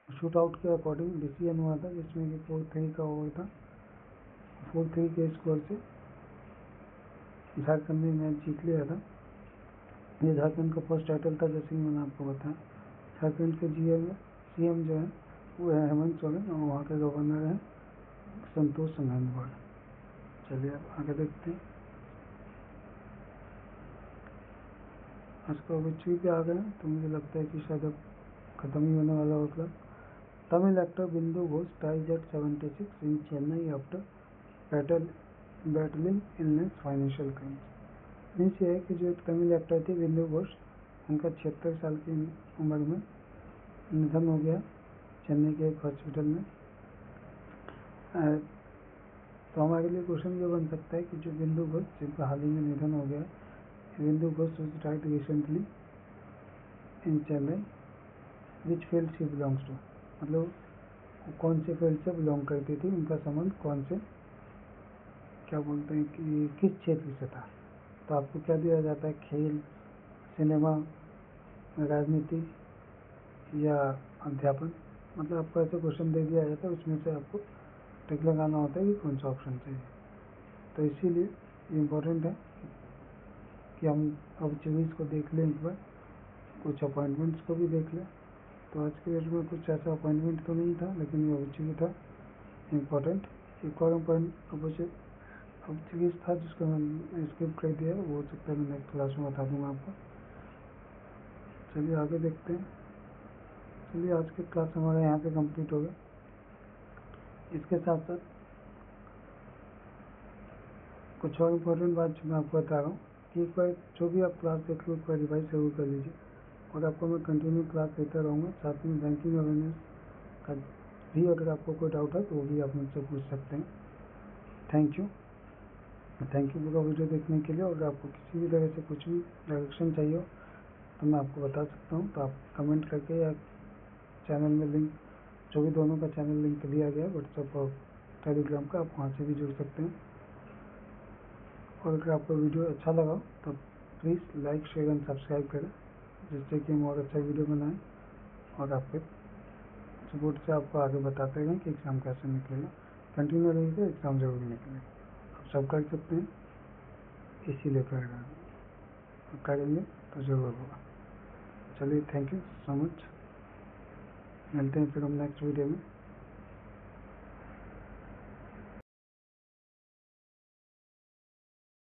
शूट आउट के अकॉर्डिंग डिसीजन हुआ था, जिसमें कि 4-3 का ओवर था। 4-3 के स्कोर से झारखंड ने मैच जीत लिया था। ये झारखंड का फर्स्ट टाइटल था, जैसे कि मैंने आपको बताया। झारखंड के सीएम जो है वो है हेमंत सोरेन और वहाँ के गवर्नर हैं संतोष गंगवार। चलिए अब आगे देखते हैं। आज का ऑब्जेक्टिव पे आ गए हैं तो मुझे लगता है कि शायद अब खत्म ही होने वाला होगा। Tamil actor Bindu Ghosh dies at 76 in Chennai after battling illness financial crimes. Means ये है कि जो एक तमिल एक्टर थे बिंदु घोष, उनका 76 साल की उम्र में निधन हो गया चेन्नई के एक हॉस्पिटल में। तो हमारे लिए क्वेश्चन ये बन सकता है कि जो बिंदु घोष जिनका हाल ही में निधन हो गया, Bindu Ghosh was died recently in Chennai, which field she belongs to, मतलब कौन से फील्ड से बिलोंग करती थी, उनका संबंध कौन से, क्या बोलते हैं कि किस क्षेत्र से था। तो आपको क्या दिया जाता है, खेल, सिनेमा, राजनीति या अध्यापन, मतलब आपको ऐसे क्वेश्चन दे दिया जाता है, उसमें से आपको टिक लगाना होता है कि कौन सा ऑप्शन चाहिए। तो इसीलिए इम्पोर्टेंट है कि हम अब चीज़ को देख लें, एक बार कुछ अपॉइंटमेंट्स को भी देख लें। तो आज के डेट में कुछ ऐसा अपॉइंटमेंट तो नहीं था, लेकिन ये ऑब्जेक्टिव था इम्पोर्टेंट। एक और ऑब्जेक्टिव था जिसको मैं स्किप कर दिया, वो हो सकता है मैं नेक्स्ट क्लास में बता दूंगा आपको। चलिए आगे देखते हैं। चलिए आज की क्लास हमारा यहाँ पे कंप्लीट हो गया। इसके साथ साथ कुछ और इम्पोर्टेंट बात जो मैं आपको बता रहा हूँ कि एक बार जो भी आप क्लास देख लो, एक बार रिवाइज जरूर कर लीजिए। और आपको मैं कंटिन्यू क्लास देता रहूँगा, साथ में बैंकिंग अवेयरनेस का भी अगर आपको कोई डाउट है तो वो भी आप मुझसे पूछ सकते हैं। थैंक यू पूरा वीडियो देखने के लिए। और आपको किसी भी तरह से कुछ भी डायरेक्शन चाहिए हो तो मैं आपको बता सकता हूँ, तो आप कमेंट करके या चैनल में लिंक, जो भी दोनों का चैनल लिंक दिया गया है व्हाट्सएप और टेलीग्राम का, आप वहाँ से भी जुड़ सकते हैं। और अगर आपको वीडियो अच्छा लगा तो please like, share and subscribe करें, जिससे कि हम और अच्छा वीडियो बनाएं और आपके सपोर्ट से आपको आगे बताते रहें कि एग्ज़ाम कैसे निकलेगा। कंटिन्यू रहिएगा, एग्ज़ाम जरूर निकलेगा। आप सब कर सकते हैं, इसीलिए करेंगे तो ज़रूर होगा। चलिए थैंक यू सो मच, मिलते हैं फिर हम नेक्स्ट वीडियो में।